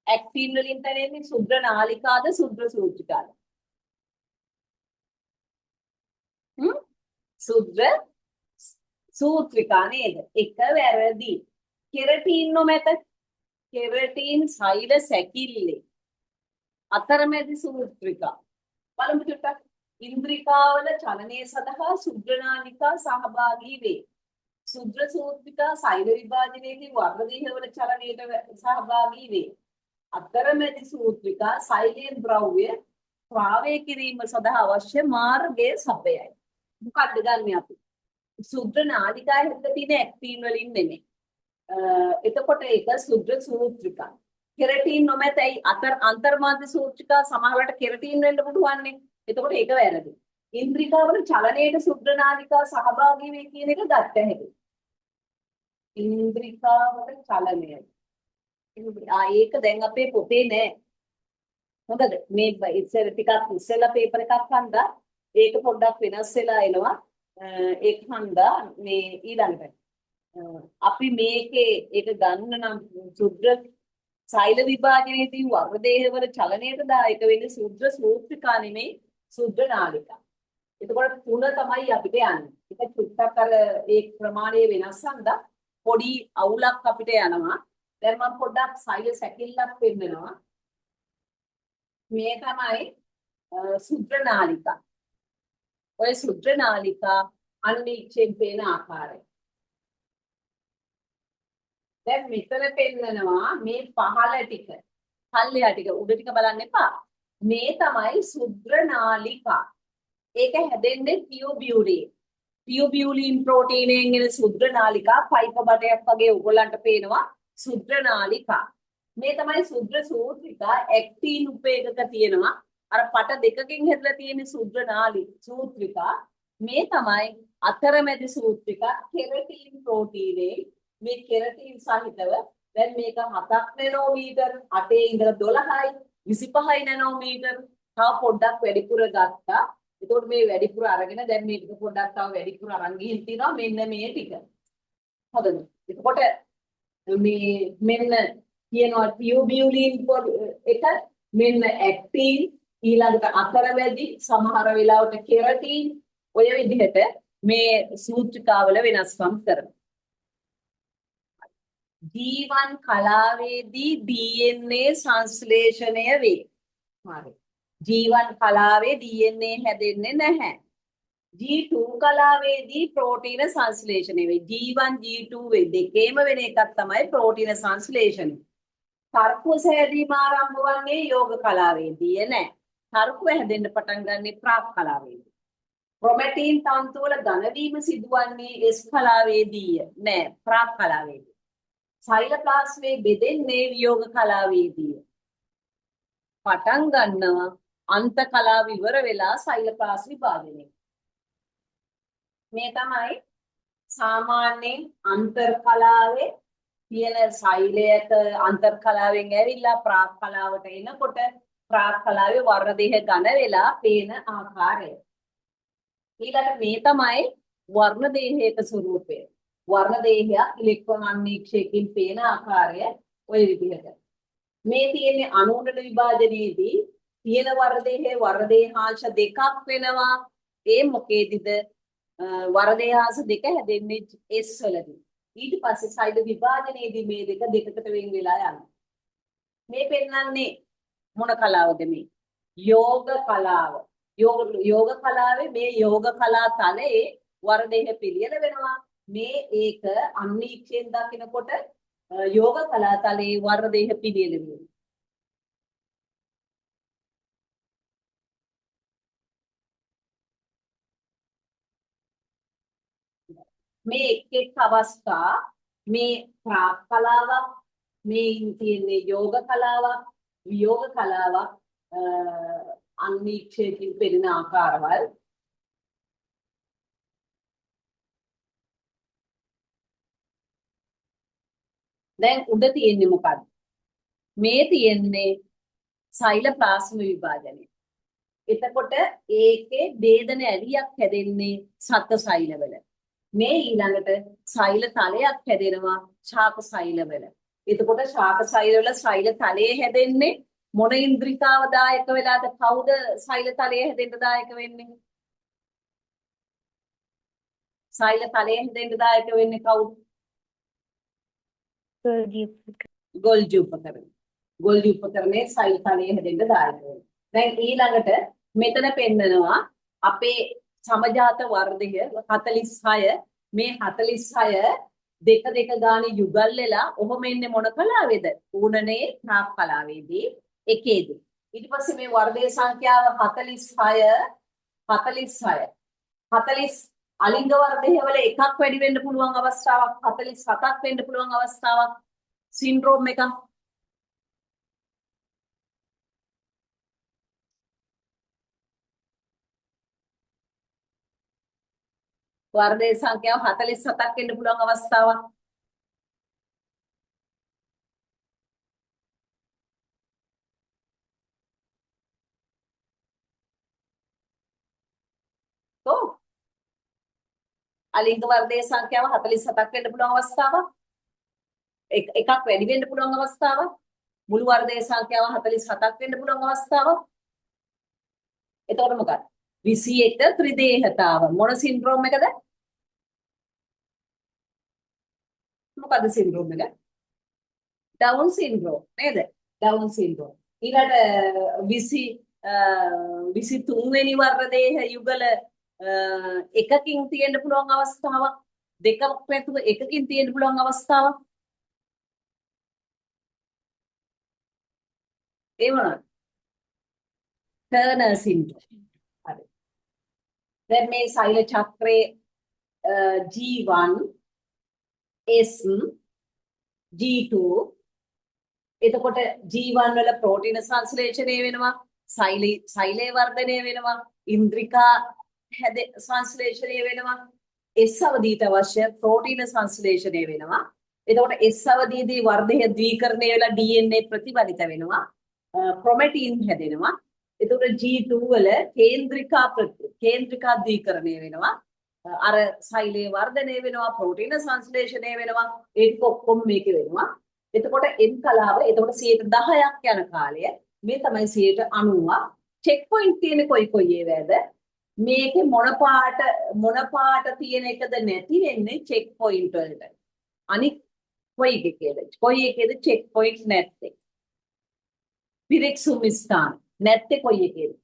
ඇක්ටින් වලින් තැනෙන්නේ ශුද්‍ර නාලිකාද ශුද්‍ර සූත්‍රිකාද? ශුද්‍ර සූත්‍රිකා නේද? එක වැරදි. කෙරටින් නොමැත. කෙරටින් සෛල සැකිල්ලේ අතරමැදි සූත්‍රිකා. බලමු චුට්ටක්. ඉන්ද්‍රිකාවල චලනය සඳහා ශුද්‍ර නාලිකා සහභාගී වේ. ශුද්‍ර සූත්‍රිකා සෛල විභාජනයේදී වර්ණදේහවල චලනයට සහභාගී වේ. අතරමැදි සූත්‍රිකා සෛලයෙන් ද්‍රව්‍ය ස්‍රාවය කිරීම සඳහා අවශ්‍ය මාර්ගය සපයයි. මොකක්ද ගන්න අපි? ශුද්‍ර නාලිකාවේ හිට තියෙන ඇක්ටින් වලින් නෙමෙයි. එතකොට ඒක ශුද්‍ර සූත්‍රිකා. කෙරටින් නොමැතයි අන්තර්මාධ්‍ය සූත්‍රිකා සමහරවිට කෙරටින් වෙන්න පුළුවන්නේ. එතකොට ඒක වැරදි. ඉන්ද්‍රිකාවල චලනයේට ශුද්‍ර නාලිකා සහභාගී වේ කියන එක ගත්ත හැකි. ඉන්ද්‍රිකාවල චලනය. ඒක දැන් අපේ පොතේ නෑ. හොඳද? මේ ඉස්සෙල් ටිකක් ඉස්සෙල්ලා පේපර් එකක් හන්දා ඒක පොඩ්ඩක් වෙනස් වෙලා එනවා. ඒක හන්දා මේ ඊළඟට අපි මේකේ ඒක ගන්න නම් ශුද්‍ර සෛල විභාජනයේදී වර්ණදේහවල චලනයට දායක වෙන්නේ ශුද්‍ර සූත්‍රිකා නෙමෙයි ශුද්‍ර නාලිකා. එතකොට 3 තමයි අපිට යන්නේ. ඒක චුට්ටක් අර ඒ ප්‍රමාණය වෙනස් හන්දා පොඩි අවුලක් අපිට යනවා. දැන් මම පොඩ්ඩක් සෛල සැකිල්ලක් පෙන්නනවා. මේ තමයි ශුද්‍ර නාලිකා. ඔය ශුද්‍ර නාලිකා අනික්ෂේප වෙන ආකාරය. දැන් මෙතන පෙන්නනවා මේ පහළ ටික. පල්ලෙහා ටික උඩ ටික බලන්න එපා. මේ තමයි ශුද්‍ර නාලිකා. ඒක හැදෙන්නේ පියුබියුලින්. පියුබියුලින් ප්‍රෝටීනයෙන් එන ශුද්‍ර නාලිකා පයිප බඩයක් වගේ උගලන්ට පේනවා ශුද්‍ර නාලිකා. මේ තමයි ශුද්‍ර සූත්‍රිකා ඇක්ටින් උපේකක තියෙනවා. අර පට දෙකකින් හැදලා තියෙන ශුද්‍ර සූත්‍රිකා. මේ තමයි අතරමැදි සූත්‍රිකා කෙරටින් ප්‍රෝටීනේ. මේ කෙරටින් සහිතව දැන් මේක 7ක් නැනෝමීටර් 8 ඉඳලා 12යි 25යි නැනෝමීටර් තව පොඩ්ඩක් වැඩිපුර ගත්තා. එතකොට මේ වැඩිපුර අරගෙන දැන් මේක පොඩ්ඩක් තව වැඩිපුර අරන් ගිහින් තිනවා මෙන්න මේ ටික. හරිද? එතකොට මේ මෙන්න කියනවා ටියුබියුලින් එක මෙන්න ඇක්ටින් ඊළඟට අතරමැදි සමහර වෙලාවට කෙරටින් ඔය විදිහට මේ සූත්‍රිකාවල වෙනස්කම් කරනවා. G1 කලාවේදී DNA සංශ්ලේෂණය වේ. හරි. G1 කලාවේ DNA හැදෙන්නේ නැහැ. G2 කලාවේදී ප්‍රෝටීන සංශ්ලේෂණය වේ. G1 G2 වේ දෙකේම වෙන එකක් තමයි ප්‍රෝටීන සංශ්ලේෂණය. තර්කුව සෑදීම ආරම්භ වන්නේ යෝග කලාවේදී නෑ. තර්කුව හැදෙන්න පටන් ගන්නේ ප්‍රාක් කලාවේදී. ක්‍රොමැටින් තන්තු වල ඝනවීම සිදුවන්නේ S කලාවේදී නෑ ප්‍රාක් කලාවේදී. සෛලප්ලාස්මේ බෙදෙන්නේ වියෝග කලාවේදී. පටන් ගන්නවා අන්ත කලාව ඉවර වෙලා සෛලප්ලාස් විභාජනය. මේ තමයි සාමාන්‍යයෙන් අන්තර් කලාවේ තියෙන සෛලයක අන්තර් කලාවෙන් ඇවිල්ලා ප්‍රාක් කලාවට එනකොට ප්‍රාක් කලාවේ වර්ණ දෙහ ඝන වෙලා පේන ආකාරය. ඊළඟට මේ තමයි වර්ණ දේහයක ස්වරූපය. වර්ණ දේහය ඉලෙක්ට්‍රෝන අන්වීක්ෂයකින් පේන ආකාරය ඔය විදිහට. මේ තියෙන්නේ අණුවකට විභාජනයේදී තියෙන වර්ධේහාංශ දෙකක් වෙනවා. ඒ මොකේදීද වර්ධේහාංශ දෙක හැදෙන්නේ S වලදී. ඊට පස්සේ සෛල විභාජනයේදී මේ දෙක දෙකකට වෙන් වෙලා යනවා. මේ පෙන්වන්නේ මොන කලාවද මේ? යෝග කලාව. යෝග කලාවේ මේ යෝග කලා තලයේ වර්ධේහ පිළියෙල වෙනවා. මේ ඒක අන්වීක්ෂයෙන් දකිනකොට යෝග කලා තලයේ වර්ධේහ පිළියෙල වෙනවා. මේ එක් අවස්ථා මේ ප්‍රාක් කලාවක් මේ තියෙන්නේ යෝග කලාවක් වියෝග කලාවක් අන්වීක්ෂයකින් පෙනෙන ආකාරවල දැන් උඩ තියෙන්නේ මොකක්ද මේ තියෙන්නේ සෛල ප්ලාස්ම විභාජනය එතකොට ඒකේ ભેදන ඇලියක් හැදෙන්නේ සත්ත්ව සෛලවල මේ ඊළඟට සෛල තලයක් හැදෙනවා ශාක සෛලවල. එතකොට ශාක සෛලවල සෛල තලයේ හැදෙන්නේ මොන ඉන්ද්‍රිකාව දායක වෙලාද කවුද සෛල තලයේ හැදෙන්න දායක වෙන්නේ? සෛල තලයේ හැදෙන්න දායක වෙන්නේ කවුද? ගොල්ජි උපකරණ. ගොල්ජි උපකරණේ සෛල තලයේ හැදෙන්න දායක වෙනවා. දැන් ඊළඟට මෙතන පෙන්නනවා අපේ සමජාත වර්ධය 46 මේ 46 දෙක දෙක ගානේ යුගල් වෙලා ඔහොම එන්නේ මොන කලාවේද? ඌණනේ ප්‍රාප් කලාවේදී එකේදී. ඊට පස්සේ මේ වර්ධයේ සංඛ්‍යාව 46 අලිංග වර්ධය වල එකක් වැඩි වෙන්න පුළුවන් අවස්ථාවක් 47ක් වෙන්න පුළුවන් අවස්ථාවක් සින්ඩ්‍රෝම් එකක් වර්ධයේ සංඛ්‍යාව 47ක් වෙන්න පුළුවන් අවස්ථාවක් તો අලිංග වර්ධයේ සංඛ්‍යාව 47ක් වෙන්න පුළුවන් අවස්ථාවක් එකක් වැඩි වෙන්න පුළුවන් අවස්ථාවක් මුළු වර්ධයේ සංඛ්‍යාව 47ක් වෙන්න පුළුවන් අවස්ථාවක් එතකොට මොකක්ද 21 ත්‍රිදේහතාව මොන සින්ඩ්‍රෝම් එකද මොකද සින්ඩ්‍රෝම් එක ඩවුන් සින්ඩ්‍රෝම් නේද ඩවුන් සින්ඩ්‍රෝම් ඊළඟ 23 වෙනි වර්ධදේහ යුගල එකකින් තියෙන්න පුළුවන් අවස්ථාවක් දෙකක් නැතුව එකකින් තියෙන්න පුළුවන් අවස්ථාවක් ඒ මොනවද ටර්නර් සින්ඩ්‍රෝම් හරි දැන් මේ සෛල චක්‍රයේ G1 S G2 එතකොට G1 වල ප්‍රෝටීන සංශ්ලේෂණය වෙනවා සෛලේ වර්ධනය වෙනවා ඉන්ද්‍රිකා සංශ්ලේෂණය වෙනවා S අවධියට අවශ්‍ය ප්‍රෝටීන සංශ්ලේෂණය වෙනවා එතකොට S අවධියේදී වර්ධය ද්විකරණය වෙලා DNA ප්‍රතිඵලිත වෙනවා ක්‍රොමැටින් හැදෙනවා එතකොට G2 වල කේන්ද්‍රිකා ද්විකරණය වෙනවා අර සෛලේ වර්ධනය වෙනවා ප්‍රෝටීන සංශ්ලේෂණය වෙනවා ඒක ඔක්කොම මේකේ වෙනවා එතකොට M කලාව එතකොට 10%ක් යන කාලය මේ තමයි 90ක් චෙක් පොයින්ට් තියෙන කොයි ඒවාද මේකේ මොන පාට තියෙන එකද නැති වෙන්නේ චෙක් පොයින්ට් වලට අනික කොයි එකේද චෙක් පොයින්ට් නැත්තේ පිරික්සුම් ස්ථාන නැත්තේ කොයි එකේද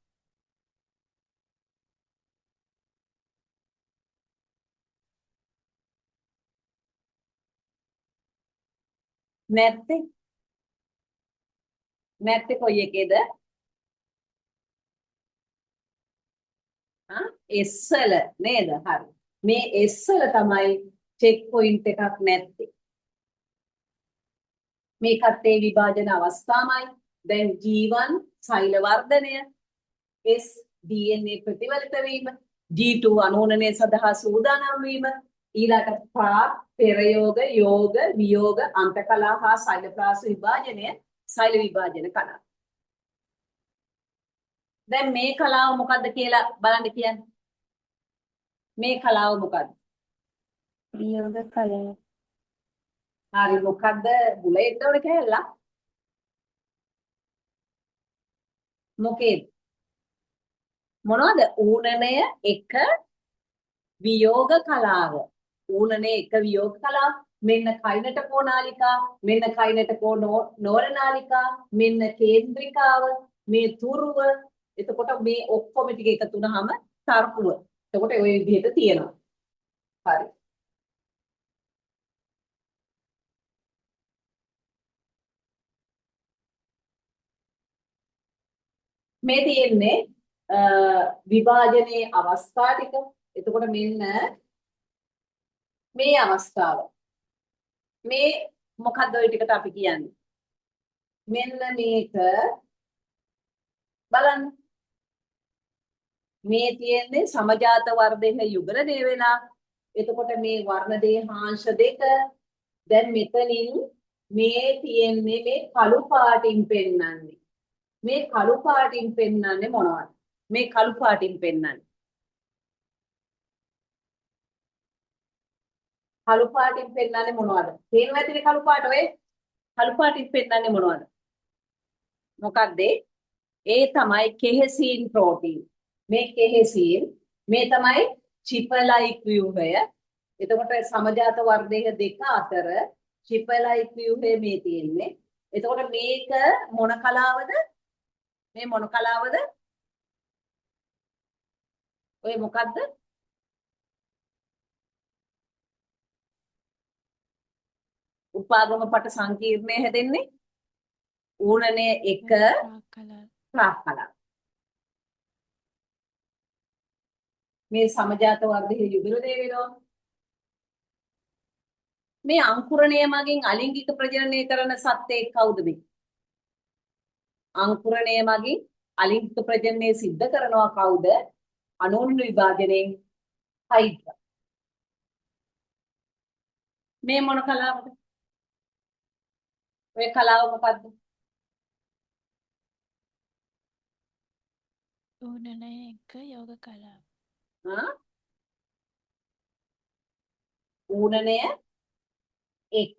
නැත්තේ කොයි එකේද S වල නේද හරි මේ S වල තමයි චෙක් පොයින්ට් එකක් නැත්තේ මේකත් ඒ විභාජන අවස්ථාවයි දැන් G1 සෛල වර්ධනය S DNA ප්‍රතිවලිත වීම G2 අනෝනනය සඳහා සූදානම් වීම ඊළඟට ප්‍රාක් පෙරයෝග යෝග වියෝග අන්තකලා හා සෛල ප්‍රාස විභාජනය සෛල විභාජන කලාව දැන් මේ කලාව මොකද්ද කියලා බලන්න කියන්නේ මේ කලාව මොකද්ද වියෝග කලාව හරි මොකද්ද බුලෙට් වල කියලා මොකේද? මොනවද? ඌනනය එක වියෝග කලාව. ඌනනේ එක වියෝග කලාව. මෙන්න කයිනට කෝනාලිකා, මෙන්න කයිනට නෝරනාලිකා, මෙන්න කේන්ද්‍රිකාව, මේ තුරුව. එතකොට මේ ඔක්කොම ටික එකතු වුනහම තර්කුව. එතකොට ওই විදිහට තියෙනවා. හරි. මේ තියෙන්නේ විභාජනයේ අවස්ථා ටික. එතකොට මෙන්න මේ අවස්ථාව. මේ මොකක්ද ওই ටිකට අපි කියන්නේ? මෙන්න මේක බලන්න. මේ තියෙන්නේ සමජාත වර්ධන යුගලණය වෙලා. එතකොට මේ වර්ණ දේහාංශ දෙක දැන් මෙතනින් මේ තියෙන්නේ මේ කළු පාටින් පෙන්වන්නේ. මේ කළු පාටින් පෙන්වන්නේ මොනවද? මේ කළු පාටින් පෙන්වන්නේ. කළු පාටින් පෙන්වන්නේ මොනවද? තේරෙන්නේ නැතිනේ කළු පාට ඔය. කළු පාටින් පෙන්වන්නේ මොනවද? මොකක්ද? ඒ තමයි කෙහෙසීන් ප්‍රෝටීන්. මේ කෙහෙසීන් මේ තමයි චිපලයික් ව්‍යුහය. එතකොට සමජාත වර්ධනය දෙක අතර චිපලයික් ව්‍යුහය මේ තියෙන්නේ. එතකොට මේක මොන කලාවද? මේ මොන කලාවද? ඔය මොකද්ද? උපාගම පට සංකීර්ණය හැදෙන්නේ ඌනනේ එක ප්‍රාක් කලාව. මේ සමජාත වර්ධනය යුගලණය වෙනවා. මේ අංකුරණය මගින් අලිංගික ප්‍රජනනය කරන සත්ත්වයේ කවුද මේ? අංකුරණය මගින් අලිංගික ප්‍රජනනය සිද්ධ කරනවා කවුද? අනෝන්‍ය විභාජනයෙන් හයිඩ්‍රා. මේ මොන කලාවද? ඔය කලාව මොකද්ද? ඌනනය එක යෝග කලාව. ඌනනය එක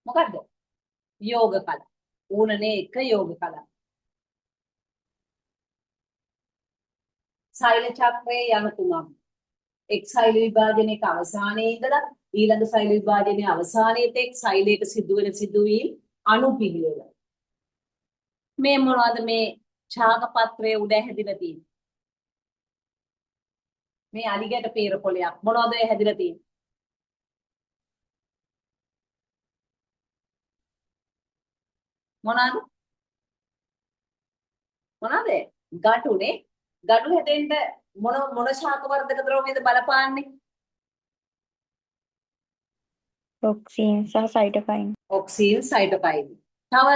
මොකද්ද? යෝග කලාව. ඌනනය එක යෝග කලාව. සෛල චක්‍රයේ යන තුනක්. එක් සෛල විභාජනයක අවසානයේ ඉඳලා ඊළඟ සෛල විභාජනයේ අවසානයේ තෙක් සෛලයට සිදුවෙන සිදුවීම් අනුපිළිවෙල. මේ මොනවද මේ ඡාග පත්‍රයේ උඩ හැදිලා තියෙන්නේ? මේ අලිගැට පේර පොලයක් මොනවද ඒ හැදිලා තියෙන්නේ? මොනවාද? මොනවාද? ගඩුනේ. ගඩු හැදෙන්න මොන ශාක වර්ධක ද්‍රව්‍යද බලපාන්නේ? ඔක්සින් සහ සයිටොකයින්. ඔක්සින් සයිටොකයින්. තව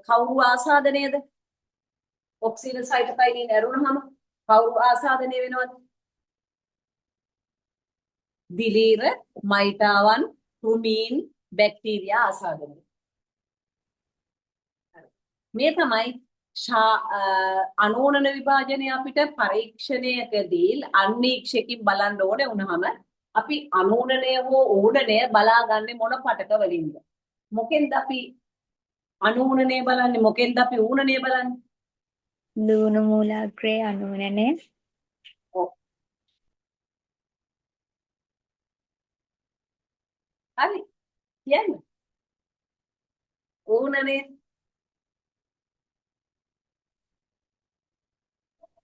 කවුරු ආසාදනයේද? ඔක්සින් සයිටොකයින් ඇරුණාම කවුරු ආසාදනය වෙනවද? දිලීර, මයිටාවන්, රුමීන්, බැක්ටීරියා ආසාදනය. මේ තමයි අනෝනන විභාජනය අපිට පරීක්ෂණයකදී අන්වීක්ෂකකින් බලන්න ඕනේ වුණාම අපි අනෝනනය හෝ ඕනනය බලාගන්නේ මොන පටක වලින්ද? මොකෙන්ද අපි අනෝනනය බලන්නේ? මොකෙන්ද අපි ඌනනය බලන්නේ? ලුණු මූලාග්‍රයේ අනෝනනය. ඔව්. හරි. කියන්නේ ඌනනය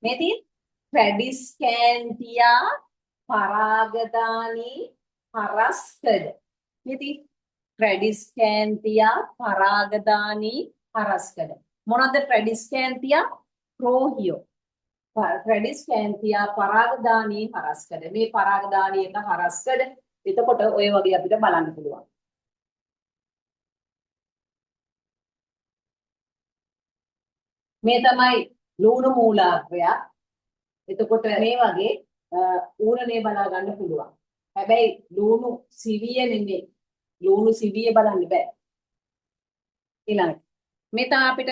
මේ තියෙන්නේ ට්‍රැඩිස්කෑන්තියා පරාගදානී හරස්කඩ. මේ තියෙන්නේ ට්‍රැඩිස්කෑන්තියා පරාගදානී හරස්කඩ. මොනවද ට්‍රැඩිස්කෑන්තියා? ප්‍රෝහියෝ. ට්‍රැඩිස්කෑන්තියා පරාගදානී හරස්කඩ. මේ පරාගදානී එක හරස්කඩ. එතකොට ඔය වගේ අපිට බලන්න පුළුවන්. මේ තමයි ලුණු මූලාග්‍රයක්. එතකොට මේ වගේ ඌරණේ බලා ගන්න පුළුවන්. හැබැයි ලුණු සිවිය නෙමෙයි. ලුණු සිවිය බලන්න බෑ. ඊළඟට මේ තමයි අපිට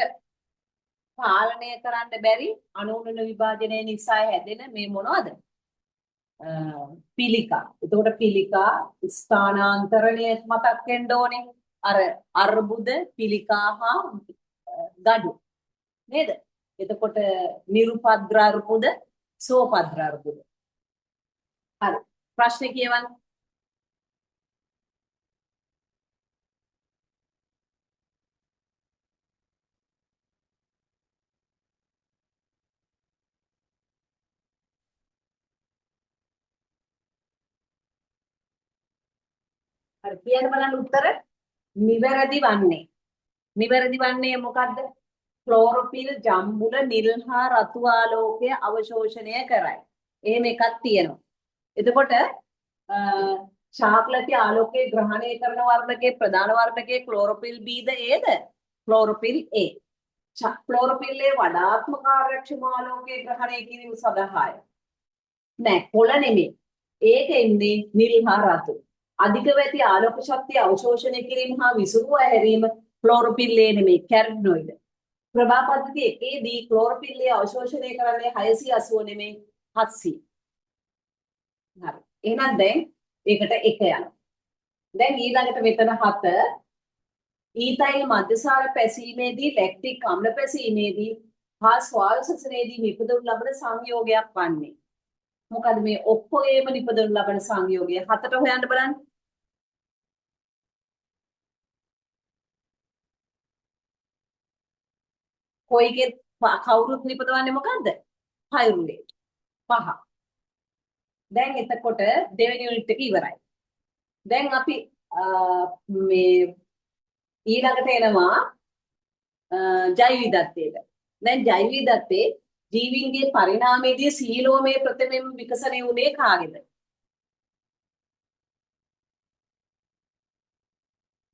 පාලනය කරන්න බැරි අනූනන විභාජනය නිසා හැදෙන මේ මොනවද? පිළිකා. එතකොට පිළිකා ස්ථානාන්තරණය මතක් වෙන්න ඕනේ. අර අර්බුද පිළිකා හා ගඩු. නේද? එතකොට නිරුපද්‍ර අර්බුද සෝපද්‍ර අර්බුද. හරි. ප්‍රශ්නේ කියවන්න. හරි කියන්න බලන්න උත්තර. නිවැරදි වන්නේ. නිවැරදි වන්නේ මොකද්ද? ක්ලෝරොෆිල් ජම්බුල නිල් හා රතු ආලෝකය අවශෝෂණය කරයි. එහෙම එකක් තියෙනවා. එතකොට ශාක්ලති ආලෝකයේ ග්‍රහණය කරන වර්ණකයේ ප්‍රධාන වර්ණකයේ ක්ලෝරොෆිල් B ද Aද? Chlorophyll A. ක්ලෝරොෆිල් A වඩාත්ම කාර්යක්ෂම ආලෝකයේ ග්‍රහණය කිරීම සඳහාය. නෑ කොළ නෙමෙයි. ඒක එන්නේ නිල් හා රතු. අධික වැති ආලෝක ශක්තිය අවශෝෂණය කිරීම හා විසිරුවා හැරීම ක්ලෝරොෆිල් A නෙමෙයි කැරොටිනොයිඩ්. ප්‍රභා පද්ධතිය එකේදී ක්ලෝරොෆිල් A අවශෝෂණය කරන්නේ 680 නෙමෙයි 700. හරි. එහෙනම් දැන් ඒකට 1 යනවා. දැන් ඊළඟට මෙතන 7 ඊතයිල් මධ්‍යසාර පැසීමේදී ලැක්ටික් අම්ල පැසීමේදී හා ස්වායු ශසනයේදී නිපදවනු ලබන සංයෝගයක් වන්නේ. මොකද මේ ඔක්කොගේම නිපදවනු ලබන සංයෝගය 7ට හොයන්න බලන්න. කොයිගෙත් කවුරුත් නිපදවන්නේ මොකද්ද? පයරුලේ. 5. දැන් එතකොට දෙවෙනි යුනිට් එක ඉවරයි. දැන් අපි මේ ඊළඟට එනවා ජෛව විවිධත්වයට. දැන් ජෛව විවිධත්වයේ ජීවීන්ගේ පරිණාමයේදී සීලෝමය ප්‍රථමයෙන් විකසනය වුණේ කාගේද?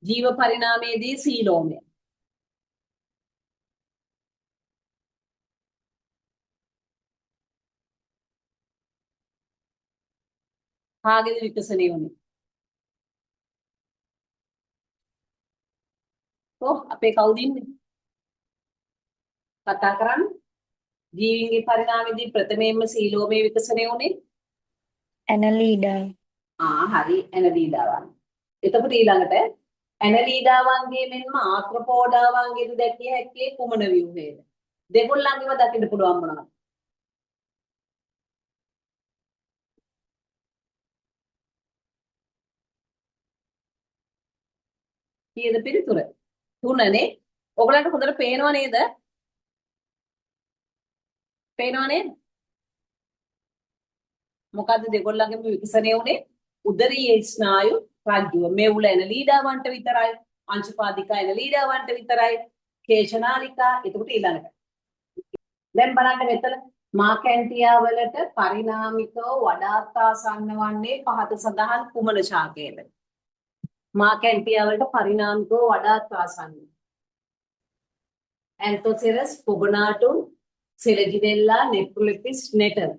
ජීව පරිණාමයේදී සීලෝමය කාගේද විකසනය වුණේ? අපේ කවුද ඉන්නේ? කතා කරන්නේ ජීවීන්ගේ පරිණාමයේදී ප්‍රථමයෙන්ම සීලෝමය විකසනය වුණේ ඇනලීඩා. හරි ඇනලීඩාවන්. එතකොට ඊළඟට ඇනලීඩාවන්ගේ මෙන්ම ආක්‍රපෝඩාවන්ගේද දැකිය හැක්කේ කුමන ව්‍යුහයේද? දෙගොල්ලන්ගේම දකින්න පුළුවන් මොනවද? කීයද පිළිතුර? 3නේ. ඔයගලන්ට හොඳට පේනව නේද? පේනව නේද? මොකද්ද දෙගොල්ලන්ගේම විකසනය වුණේ? උදරීය ස්නායු රාජ්‍යව. මෙවුල ඇනලීඩාවන්ට විතරයි, අංශපාදිකා ඇනලීඩාවන්ට විතරයි, කේශනාලිකා. එතකොට ඊළඟට දැන් බලන්න මෙතන මාකැන්ටියා වලට පරිණාමිකව වඩාත් ආසන්න වන්නේ පහත සඳහන් කුමන ශාකයේද? මාකැන්ටියා වලට පරිණාමිකව වඩාත් ආසන්න ඇන්තොසෙරස්, පොගනාටුම්, සෙලජිනෙල්ලා, නෙප්‍රොලිපිස්, නෙටර්.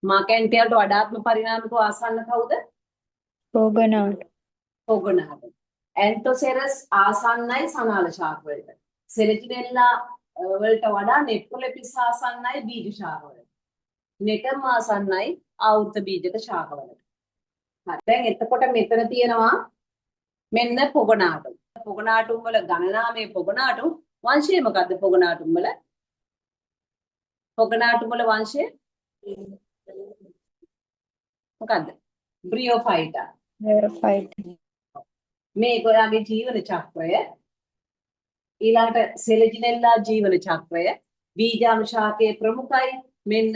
මාකැන්ටියාට වඩාත්ම පරිණාමිකව ආසන්න කවුද? පොගනාට්. පොගනාටු. ඇන්තොසෙරස් ආසන්නයි සනාල ශාක වලට. සෙලජිනෙල්ලා වලට වඩා නෙප්‍රොලිපිස් ආසන්නයි බීජ ශාක වලට. නෙටර් ආසන්නයි ආවෘත බීජක ශාක වලට. හරි. දැන් එතකොට මෙතන තියෙනවා මෙන්න පොගනාටු. පොගනාටුම් වල ගණනාමය පොගනාටුම් වංශය මොකද්ද? පොගනාටුම් වල වංශය මොකද්ද? බ්‍රියෝෆයිටා. වෙරිෆයිඩ්. මේ ගොයාගේ ජීවන චක්‍රය. ඊළඟට සෙලජිනෙල්ලා ජීවන චක්‍රය. බීජාණු ශාකයේ ප්‍රමුඛයි. මෙන්න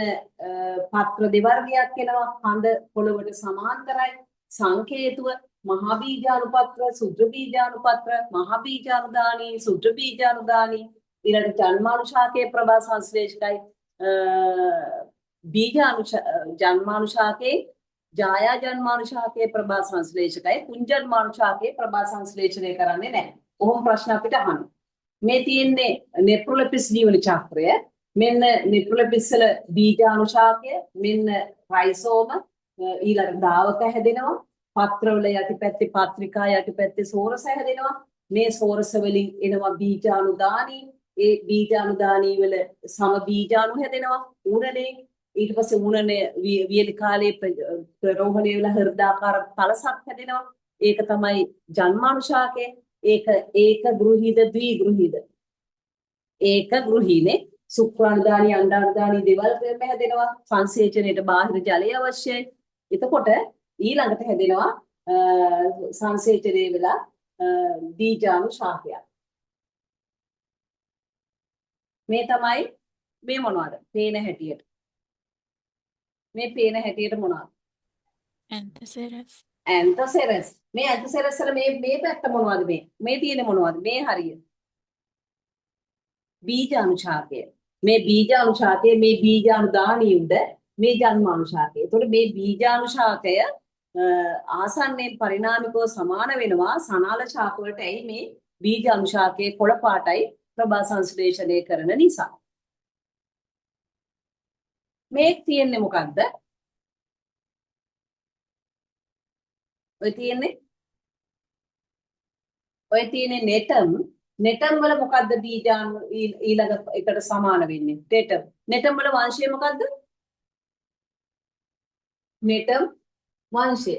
පත්‍ර දෙවර්ගයක් එනවා. කඳ පොළවට සමාන්තරයි. සංකේතුව මහා බීජාණුපත්‍ර, සුද්ධ බීජාණුපත්‍ර, මහා බීජාණුදානී, සුද්ධ බීජාණුදානී. ඊළඟට ජන්මාණු ශාකයේ ප්‍රභා සංශ්ලේෂකයි. ජන්මාණු ශාකයේ ජායා ජන්මාණු ශාකයේ ප්‍රභා සංශ්ලේෂකයි. පුංජන්මාණු ශාකයේ ප්‍රභා සංශ්ලේෂණය කරන්නේ නැහැ. ඔහොම ප්‍රශ්න අපිට අහනවා. මේ තියෙන්නේ නෙප්‍රොලිපිස් ජීවන චක්‍රය. මෙන්න නෙප්‍රොලිපිස් වල බීජාණු ශාකය, මෙන්න රයිසෝම, ඊළඟ ද්‍රාවක හැදෙනවා. පත්‍රවල යටිපැත්තේ පත්‍රිකා යටිපැත්තේ සෝරස හැදෙනවා. මේ සෝරස වලින් එනවා බීජාණුදානී. ඒ බීජාණුදානී වල සම බීජාණු හැදෙනවා. උණනේ ඊට පස්සේ උණනේ වියලි කාලයේ ප්‍රරෝහණය වෙලා හෘදාකාර පළසක් හැදෙනවා. ඒක තමයි ජන්මාණු ශාකය. ඒක ගෘහීද ද්විගෘහීද? ඒක ගෘහීනේ සුක්‍රාණුදානි අණ්ඩාණුදානි දේවල් හැදෙනවා සංසේචනයේට බාහිර ජලය අවශ්‍යයි. එතකොට ඊළඟට හැදෙනවා සංසේචනයේ වෙලා බීජාණු ශාකයක්. මේ තමයි මේ මොනවද? පේන හැටියට. මේ පේන හැටියට මොනවද? Anthocerax. ඇන්තොසෙරස්. මේ ඇන්තොසෙරස් වල මේ පැත්ත මොනවද මේ? මේ තියෙන මොනවද? මේ හරිය. බීජාණුශාකය. මේ බීජාණුශාකය මේ බීජාණුදානිය උඩ මේ ජන්මාණුශාකය. එතකොට මේ බීජාණුශාකය ආසන්නයෙන් පරිණාමිකව සමාන වෙනවා සනාල ශාක වලට. ඇයි මේ බීජාණුශාකයේ කොළ පාටයි ප්‍රභා සංශ්ලේෂණය කරන නිසා. මේ තියෙන්නේ මොකද්ද? ඔය තියෙන්නේ නෙටම් වල මොකද්ද බීජාණු ඊළඟ එකට සමාන වෙන්නේ? නෙටම් වල වංශය මොකද්ද? නෙටම් වංශය.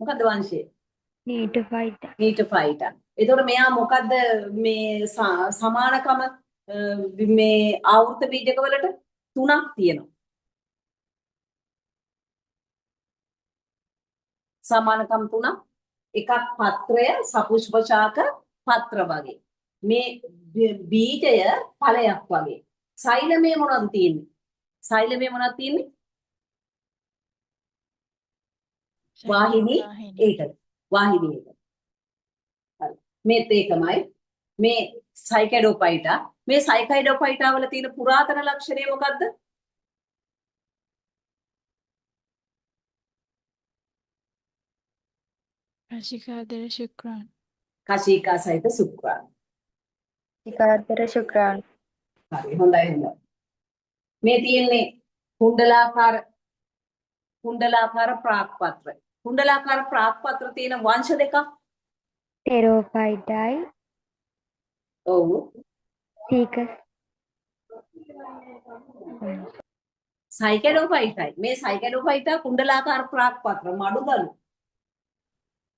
මොකද්ද වංශය? Neophyta. නීටෆයිටා. එතකොට මෙයා මොකද්ද මේ සමානකම මේ ආවෘත බීජක වලට 3ක් තියෙනවා. සමානකම් 3ක්. එකක් පත්‍රය සපුෂ්ප ශාක පත්‍ර වගේ. මේ බීජය ඵලයක් වගේ. සෛලමේ මොනවද තියෙන්නේ? සෛලමේ මොනවද තියෙන්නේ? වාහිනී ඒකද? වාහිනී ඒක. හරි. මේත් ඒකමයි. මේ සයිකඩෝපයිටා. මේ සයිකඩෝපයිටා වල තියෙන පුරාතන ලක්ෂණය මොකද්ද? Rashikadara Shukran. කශීකා සහිත සුක්‍රාණු. Sikadara Shukran. හරි හොඳයි. මේ තියෙන්නේ කුණ්ඩලාකාර ප්‍රාක්පත්‍ර. කුණ්ඩලාකාර ප්‍රාක්පත්‍ර තියෙන වංශ දෙකක්. Pterophytae. ඔව්. Thecus. සයිකඩෝෆයිටයි. මේ සයිකඩෝෆයිටා කුණ්ඩලාකාර ප්‍රාක්පත්‍ර මඩුගලු.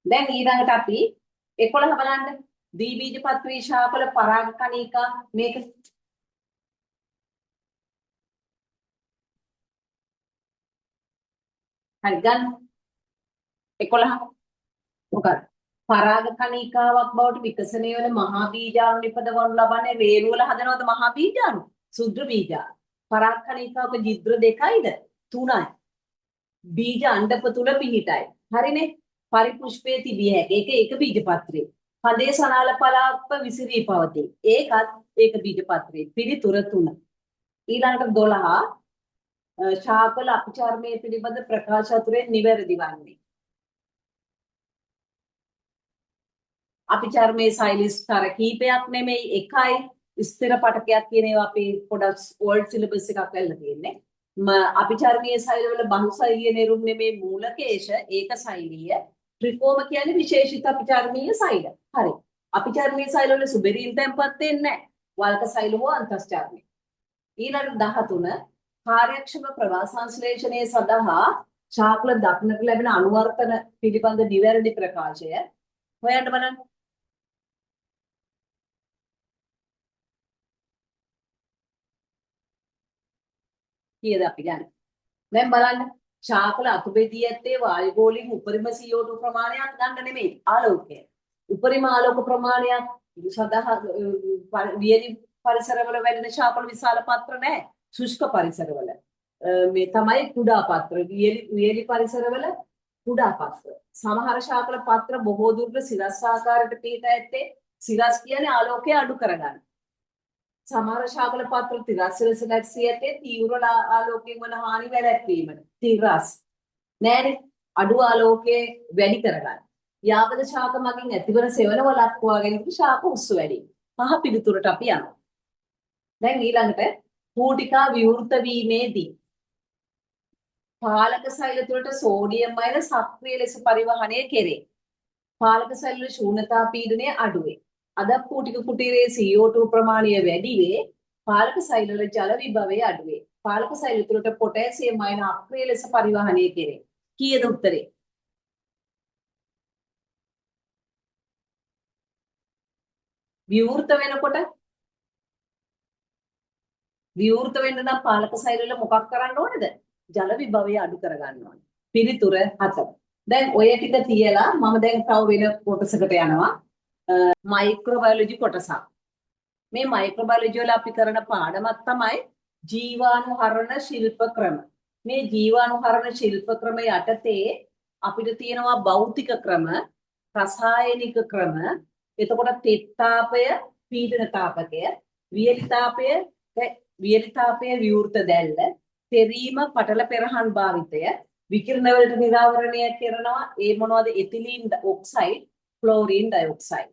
දැන් ඊළඟට අපි 11 බලන්න. ද්විබීජපත්‍රී ශාකවල පරාග කණිකා මේක හරි ගන්න. 11 මොකක්ද? පරාග කණිකාවක් බවට විකසනය වන මහා බීජාණු නිපදවනු ලබන්නේ රේණු වල හදනවද මහා බීජාණු? සුද්ධ බීජාණු. පරාග කණිකාවක ජිද්‍ර දෙකයිද? 3යි. බීජ අණ්ඩක තුල පිහිටයි. හරිනේ? පරිපුෂ්පයේ තිබිය හැකි. ඒක බීජපත්‍රේ. කඳේ සනාල පලාප්ප විසිරී පවතී. ඒකත් ඒක බීජපත්‍රේ. පිළිතුර 3. ඊළඟට 12 ශාකවල අපචාර්මයේ පිළිබඳ ප්‍රකාශ අතුරෙන් නිවැරදි වන්නේ. අපචාර්මයේ සෛල ස්තර කීපයක් නෙමෙයි එකයි. ස්ථිර පටකයක් කියන ඒවා අපි පොඩක් ඕල්ඩ් සිලබස් එකක් වෙලා තියෙන්නේ. අපචාර්මයේ සෛලවල බහුසෛලීය නිරුම් නෙමෙයි මූලකේශ ඒකසෛලීය. ත්‍රිකෝම කියන්නේ විශේෂිත අපචාර්මීය සෛල. හරි. අපචාර්මීය සෛලවල සුබෙරින් තැන්පත් වෙන්නේ නැහැ. වල්ක සෛල හෝ අන්තස්චාර්මීය. ඊළඟ 13 කාර්යක්ෂම ප්‍රවාහ සංශ්ලේෂණය සඳහා ශාකවල දක්නට ලැබෙන අනුවර්තන පිළිබඳ නිවැරදි ප්‍රකාශය හොයන්න බලන්න. කීයද අපි ගන්න? දැන් බලන්න ශාකවල අතුබෙදී ඇත්තේ වායුගෝලයෙන් උපරිම CO2 ප්‍රමාණයක් ගන්න නෙමෙයි ආලෝකය. උපරිම ආලෝක ප්‍රමාණයක් සඳහා වියලි පරිසරවල වැඩෙන ශාකවල විශාල පත්‍ර නැහැ. ශුෂ්ක පරිසරවල මේ තමයි කුඩා පත්‍ර. වියලි පරිසරවල කුඩා පත්‍ර. සමහර ශාකවල පත්‍ර බොහෝ දුරට සිරස් ආකාරයට පිහිටා ඇත්තේ සිරස් කියන්නේ ආලෝකය අඩු කරගන්න. සමහර ශාකවල පත්‍ර තිරස් ලෙස දැක්සිය ඇත්තේ තීව්‍ර ආලෝකයෙන් වන හානි වැළැක්වීමට. තිරස් නෑනේ අඩු ආලෝකයේ වැඩි කරගන්න. යාබද ශාක මගින් ඇතිවන සෙවන වළක්වා ගැනීමට ශාක උස්සු වැඩි. පහ පිළිතුරට අපි යනවා. දැන් ඊළඟට කූටිකා විවෘත වීමේදී පාලක සෛල තුළට සෝඩියම් අයන සක්‍රිය ලෙස පරිවහණය කෙරේ. පාලක සෛල වල ශූන්‍යතා පීඩනය අඩු වේ. අදක් කූටික කුටීරයේ CO2 ප්‍රමාණය වැඩි වේ. පාලක සෛල වල ජල විභවය අඩු වේ. පාලක සෛල තුළට පොටෑසියම් අයන අක්‍රිය ලෙස පරිවහණය කෙරේ. කීයද උත්තරේ? විවෘත වෙනකොට විවෘත වෙන්න නම් පාලක සෛල වල මොකක් කරන්න ඕනේද? ජල විභවය අඩු කරගන්න ඕනේ. පිළිතුර 7. දැන් ඔය ටික තියලා මම දැන් තව වෙන කොටසකට යනවා. මයික්‍රෝබයොලොජි කොටසක්. මේ මයික්‍රෝබයොලොජි වල අපි කරන පාඩමක් තමයි ජීවාණුහරණ ශිල්ප ක්‍රම. මේ ජීවාණුහරණ ශිල්ප ක්‍රම යටතේ අපිට තියෙනවා භෞතික ක්‍රම, රසායනික ක්‍රම, එතකොට තෙත්තාපය, පීඩන තාපකය, වියලිතාපය විවෘත දැල්ල, තෙරීම, පටල පෙරහන් භාවිතය, විකිරණ වලට නිරාවරණය කරනවා. ඒ මොනවද? එතිලීන් ඔක්සයිඩ්, ක්ලෝරින් ඩයොක්සයිඩ්.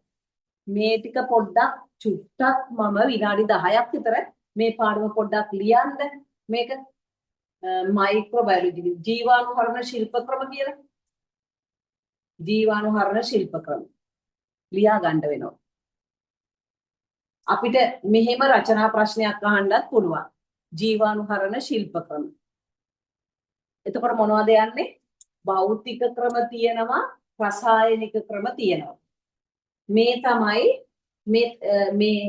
මේ ටික පොඩ්ඩක් චුට්ටක් මම විනාඩි 10ක් විතර මේ පාඩම පොඩ්ඩක් ලියන්න. මේක මයික්‍රෝබයොලොජි ජීවාණුහරණ ශිල්ප ක්‍රම කියලා. ජීවාණුහරණ ශිල්ප ක්‍රම ලියා ගන්න වෙනවා. අපිට මෙහෙම රචනා ප්‍රශ්නයක් අහන්නත් පුළුවන්. ජීවාණුහරණ ශිල්ප ක්‍රම. එතකොට මොනවද යන්නේ? භෞතික ක්‍රම තියෙනවා, රසායනික ක්‍රම තියෙනවා. මේ තමයි මේ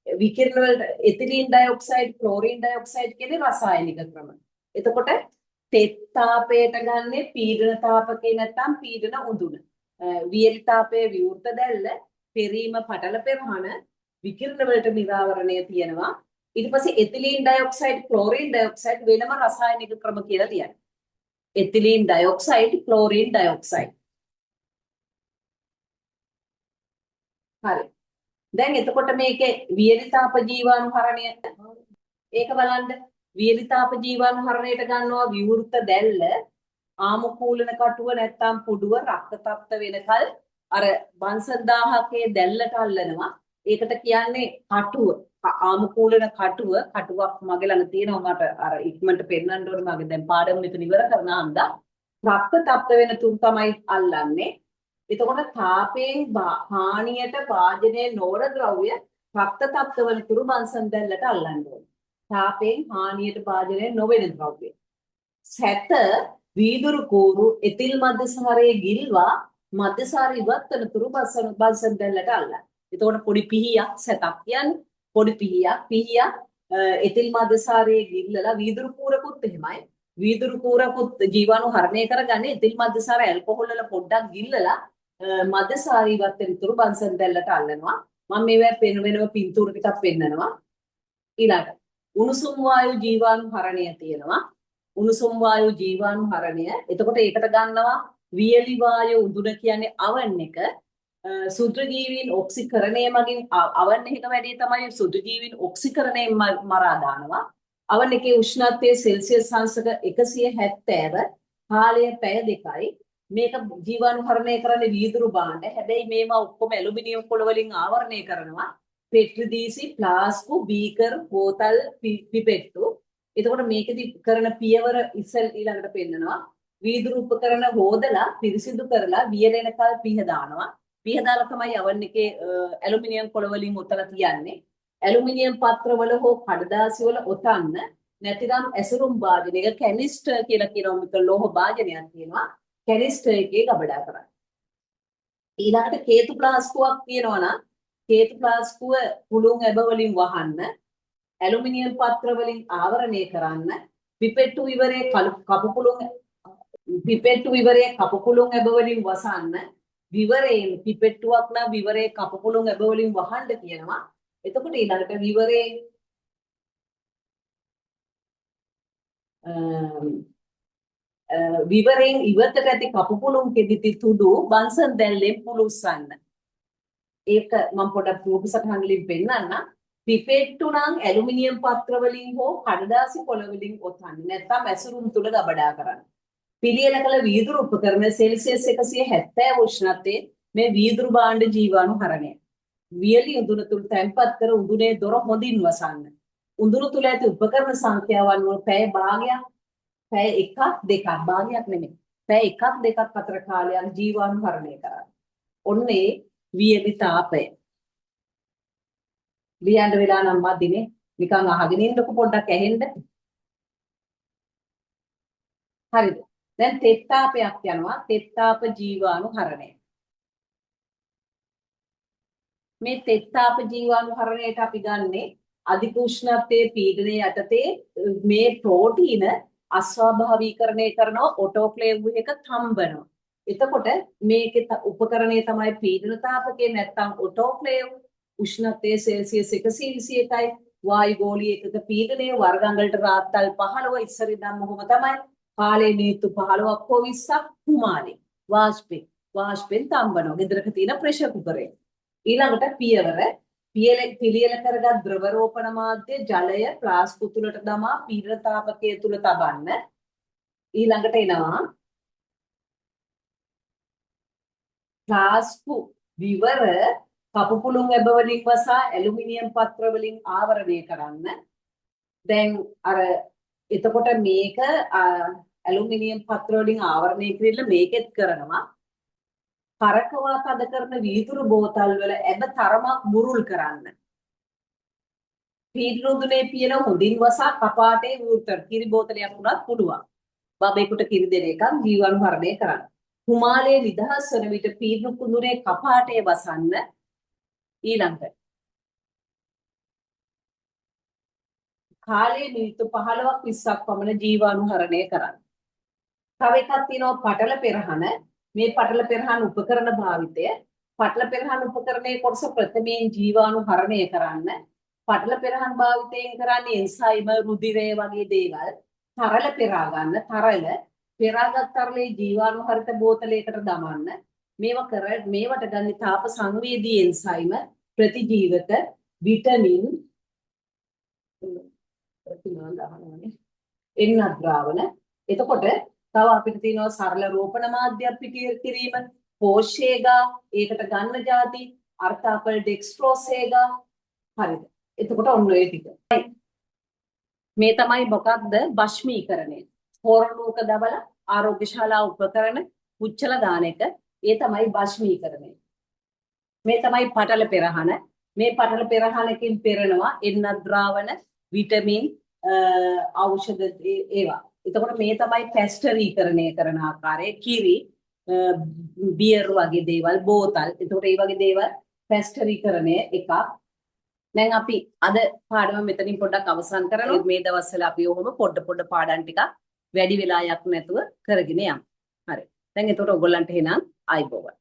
විකිරණ වල එතිලීන් ඩයොක්සයිඩ්, ක්ලෝරින් ඩයොක්සයිඩ් කියන්නේ රසායනික ක්‍රම. එතකොට තෙත් තාපයට ගන්නේ පීඩන තාපකේ නැත්නම් පීඩන උඳුන. වියලිතාපයේ විවෘත දැල්ල, පෙරීම, පටල පෙරහන, විකිරණ වලට නිරාවරණය තියෙනවා. ඊට පස්සේ එතිලීන් ඩයොක්සයිඩ්, ක්ලෝරින් ඩයොක්සයිඩ් වෙනම රසායනික ක්‍රම කියලා ලියන්න. එතිලීන් ඩයොක්සයිඩ්, ක්ලෝරින් ඩයොක්සයිඩ්. හරි. දැන් එතකොට මේකේ වියලිතාප ජීවාණුහරණය ඒක බලන්න. වියලිතාප ජීවාණුහරණයට ගන්නවා විවෘත දැල්ල, ආමුකූලන කටුව නැත්නම් පුඩුව රක්ත තප්ත වෙනකල් අර බන්සර් 1000කේ දැල්ලට අල්ලනවා. ඒකට කියන්නේ කටුව. ආමුකූලන කටුවක් මගේ ළඟ තියෙනවා. මට අර ඉක්මනට පෙන්නන්න ඕනේ. මගේ දැන් පාඩම මෙතන ඉවර කරන හන්දා රක්ත තප්ත වෙන තුරු තමයි අල්ලන්නේ. එතකොට තාපයෙන් හානියට භාජනය නොවන ද්‍රව්‍ය රක්ත තප්ත වන තුරු බන්සර් දැල්ලට අල්ලන්න ඕනේ. තාපයෙන් හානියට භාජනය නොවන ද්‍රව්‍ය. සැත වීදුරු කූරු එතිල් මධ්‍යසාරයේ ගිල්වා මධ්‍යසාර ඉවත් වන තුරු බන්සර් දැල්ලට අල්ලන්න. එතකොට පොඩි පිහියක් සැතක් කියන්නේ පොඩි පිහියක් එතිල් මධ්‍යසාරයේ ගිල්ලලා වීදුරු කූරකුත් එහෙමයි. වීදුරු කූරකුත් ජීවාණු හරණය කරගන්නේ එතිල් මධ්‍යසාර ඇල්කොහොල් වල පොඩ්ඩක් ගිල්ලලා මධ්‍යසාර ඉවත් වෙන තුරු බන්සර් දැල්ලට අල්ලනවා. මම මේවා වෙනම පින්තූර ටිකක් පෙන්නනවා. ඊළඟට උණුසුම් වායු ජීවාණු හරණය තියෙනවා. උණුසුම් වායු ජීවාණු හරණය. එතකොට ඒකට ගන්නවා වියලි වායු උඳුන කියන්නේ අවන් එක. සුද්ධජීවීන් ඔක්සිකරණය මගින් අවන් එක වැඩි තමයි සුද්ධජීවීන් ඔක්සිකරණයෙන් මරා දානවා. අවන් එකේ උෂ්ණත්වය සෙල්සියස් අංශක 170 කාලය පැය 2යි. මේක ජීවාණු හරණය කරන්නේ වීදුරු භාණ්ඩ. හැබැයි මේවා ඔක්කොම ඇලුමිනියම් කොළ වලින් ආවරණය කරනවා. පෙට්‍රි දීසි, ප්ලාස්කු, බීකර්, බෝතල්, පිපෙට්ටු. එතකොට මේකෙදි කරන පියවර ඊළඟට පෙන්නනවා. වීදුරු උපකරණ හොදලා පිරිසිදු කරලා වියලෙනකල් පිහ දානවා. පිහ දාලා තමයි අවන් එකේ ඇලුමිනියම් කොළ වලින් ඔතලා තියන්නේ. ඇලුමිනියම් පත්‍රවල හෝ කඩදාසි වල ඔතන්න නැතිනම් ඇසුරුම් භාජනයක කැනිස්ටර් කියලා කියනවා. මේක ලෝහ භාජනයක් තියෙනවා. කැනිස්ටර් එකේ ගබඩා කරන්න. ඊළඟට කේතු ප්ලාස්කුවක් තියෙනවා නම් කේතු ප්ලාස්කුව පුළුන් ඇබ වලින් වහන්න, ඇලුමිනියම් පත්‍ර වලින් ආවරණය කරන්න, පිපෙට්ටු විවරයේ කප පුළුන් ඇබ වලින් වසන්න, විවරයෙන් පිපෙට්ටුවක් නම් විවරයේ කප පුළුන් ඇබ වලින් වහන්න කියනවා. එතකොට ඊළඟට විවරයෙන් ඉවතට ඇති කප පුළුන් කෙදිති තුඩු බන්සර් දැල්ලෙන් පුළුස්සන්න. ඒක මම පොඩක් රූප සටහන් වලින් පෙන්නන්න. පිපෙට්ටු නම් ඇලුමිනියම් පත්‍ර වලින් හෝ කඩදාසි කොළ වලින් ඔතන්නේ. නැත්නම් ඇසුරුම් තුල ගබඩා කරන්න. පිළියෙල කළ වීදුරු උපකරණ සෙල්සියස් 170 උෂ්ණත්වයේ මේ වීදුරු භාණ්ඩ ජීවාණු හරණය. වියලි උඳුන තුල තැන්පත් කර උඳුනේ දොර හොඳින් වසන්න. උඳුන තුල ඇති උපකරණ සංඛ්‍යාවන් වල පැය භාගයක්, පැය 1ක් 2ක් භාගයක් නෙමෙයි. පැය 1ක් 2ක් අතර කාලයක් ජීවාණු හරණය කරන්න. ඔන්නේ වියලිතාපය. ලියන්න වෙලා නම් මදිනේ. නිකන් අහගෙන ඉන්නකො පොඩ්ඩක් ඇහෙන්න. හරිද? දැන් තෙත්තාපයක් යනවා. තෙත්තාප ජීවාණු හරණය. මේ තෙත්තාප ජීවාණු හරණයට අපි ගන්නේ අධික උෂ්ණත්වයේ පීඩනය යටතේ මේ ප්‍රෝටීන අස්වාභාවීකරණය කරනවා ඔටෝක්ලේව් එකක තම්බනවා. එතකොට මේකේ උපකරණය තමයි පීඩන තාපකය නැත්නම් ඔටෝක්ලේව්. උෂ්ණත්වයේ සෙල්සියස් 121යි වායු ගෝලීය එකක පීඩනය වර්ගංගලට රාත්තල් 15 ඉස්සර ඉඳන් මොහොම තමයි. කාලේ මිනිත්තු 15ක් හෝ 20ක් කුමාරේ වාෂ්පෙන් තම්බනවා. ගෙදරක තියෙන ප්‍රෙෂර් කුකරේ. ඊළඟට පියවර පිළියෙල කරගත් ද්‍රව රෝපණ මාධ්‍ය ජලය ෆ්ලාස්ක් තුලට දමා පීඩන තාපකය තුල තබන්න. ඊළඟට එනවා ෆ්ලාස්ක් විවර කපු පුළුන් ඇබ වලින් වසා ඇලුමිනියම් පත්‍ර වලින් ආවරණය කරන්න. දැන් අර එතකොට මේක ඇලුමිනියම් පත්‍ර වලින් ආවරණය කිරීම මේකෙත් කරනවා. කරකවා තද කරන වීදුරු බෝතල් වල ඇබ තරමක් මුරුල් කරන්න. පීඩනෝදුනේ පියන හොඳින් වසා කපාටේ වූතර කිරි බෝතලයක් උනත් පුළුවන්. බබේකට කිරි දෙන එකක් ජීවාණු හරණය කරන්න. කුමාලයේ නිදහස් වන විට පීඩන කුඳුරේ කපාටේ වසන්න. ඊළඟට කාලයේ මිනිත්තු 15ක් 20ක් පමණ ජීවාණු හරණය කරන්න. තව එකක් තියෙනවා පටල පෙරහන. මේ පටල පෙරහන් උපකරණ භාවිතය. පටල පෙරහන් උපකරණයේ කොටස ප්‍රථමයෙන් ජීවාණු හරණය කරන්න. පටල පෙරහන් භාවිතයෙන් කරන්නේ එන්සයිම රුධිරය වගේ දේවල්. තරල පෙරා ගන්න. පෙරාගත් තරලේ ජීවාණු හරිත බෝතලයකට දමන්න. මේවට ගන්න තාප සංවේදී එන්සයිම ප්‍රතිජීවක විටමින් එන්න ද්‍රාවණ. එතකොට තව අපිට තියෙනවා සරල රෝපණ මාධ්‍යයක් පිටිය කිරීම, පෝෂේගා, ඒකට ගන්න જાති, අර්ථාපල් ඩෙක්ස්ට්‍රෝසේගා. හරිද? එතකොට ඔන්න ඔය ටික. මේ තමයි මොකක්ද භස්මීකරණය. හෝරණූක දබල ආරෝග්‍යශාලා උපකරණ පුච්චල දාන එක. ඒ තමයි භස්මීකරණය. මේ තමයි පටල පෙරහන. මේ පටල පෙරහනකින් පෙරනවා එන්න ද්‍රාවණ, විටමින්, ඖෂධ ඒවා. එතකොට මේ තමයි පැස්ටරීකරණය කරන ආකාරය. කිරි, බියර් වගේ දේවල්, බෝතල්. එතකොට මේ වගේ දේවල් පැස්ටරීකරණය එකක්. දැන් අපි අද පාඩම මෙතනින් පොඩ්ඩක් අවසන් කරනවා. මේ දවස්වල අපි ඔහොම පොඩ පාඩම් ටිකක් වැඩි වෙලා යක් නැතුව කරගෙන යමු. හරි. දැන් එතකොට ඔයගොල්ලන්ට එහෙනම් ආයිබෝවන්.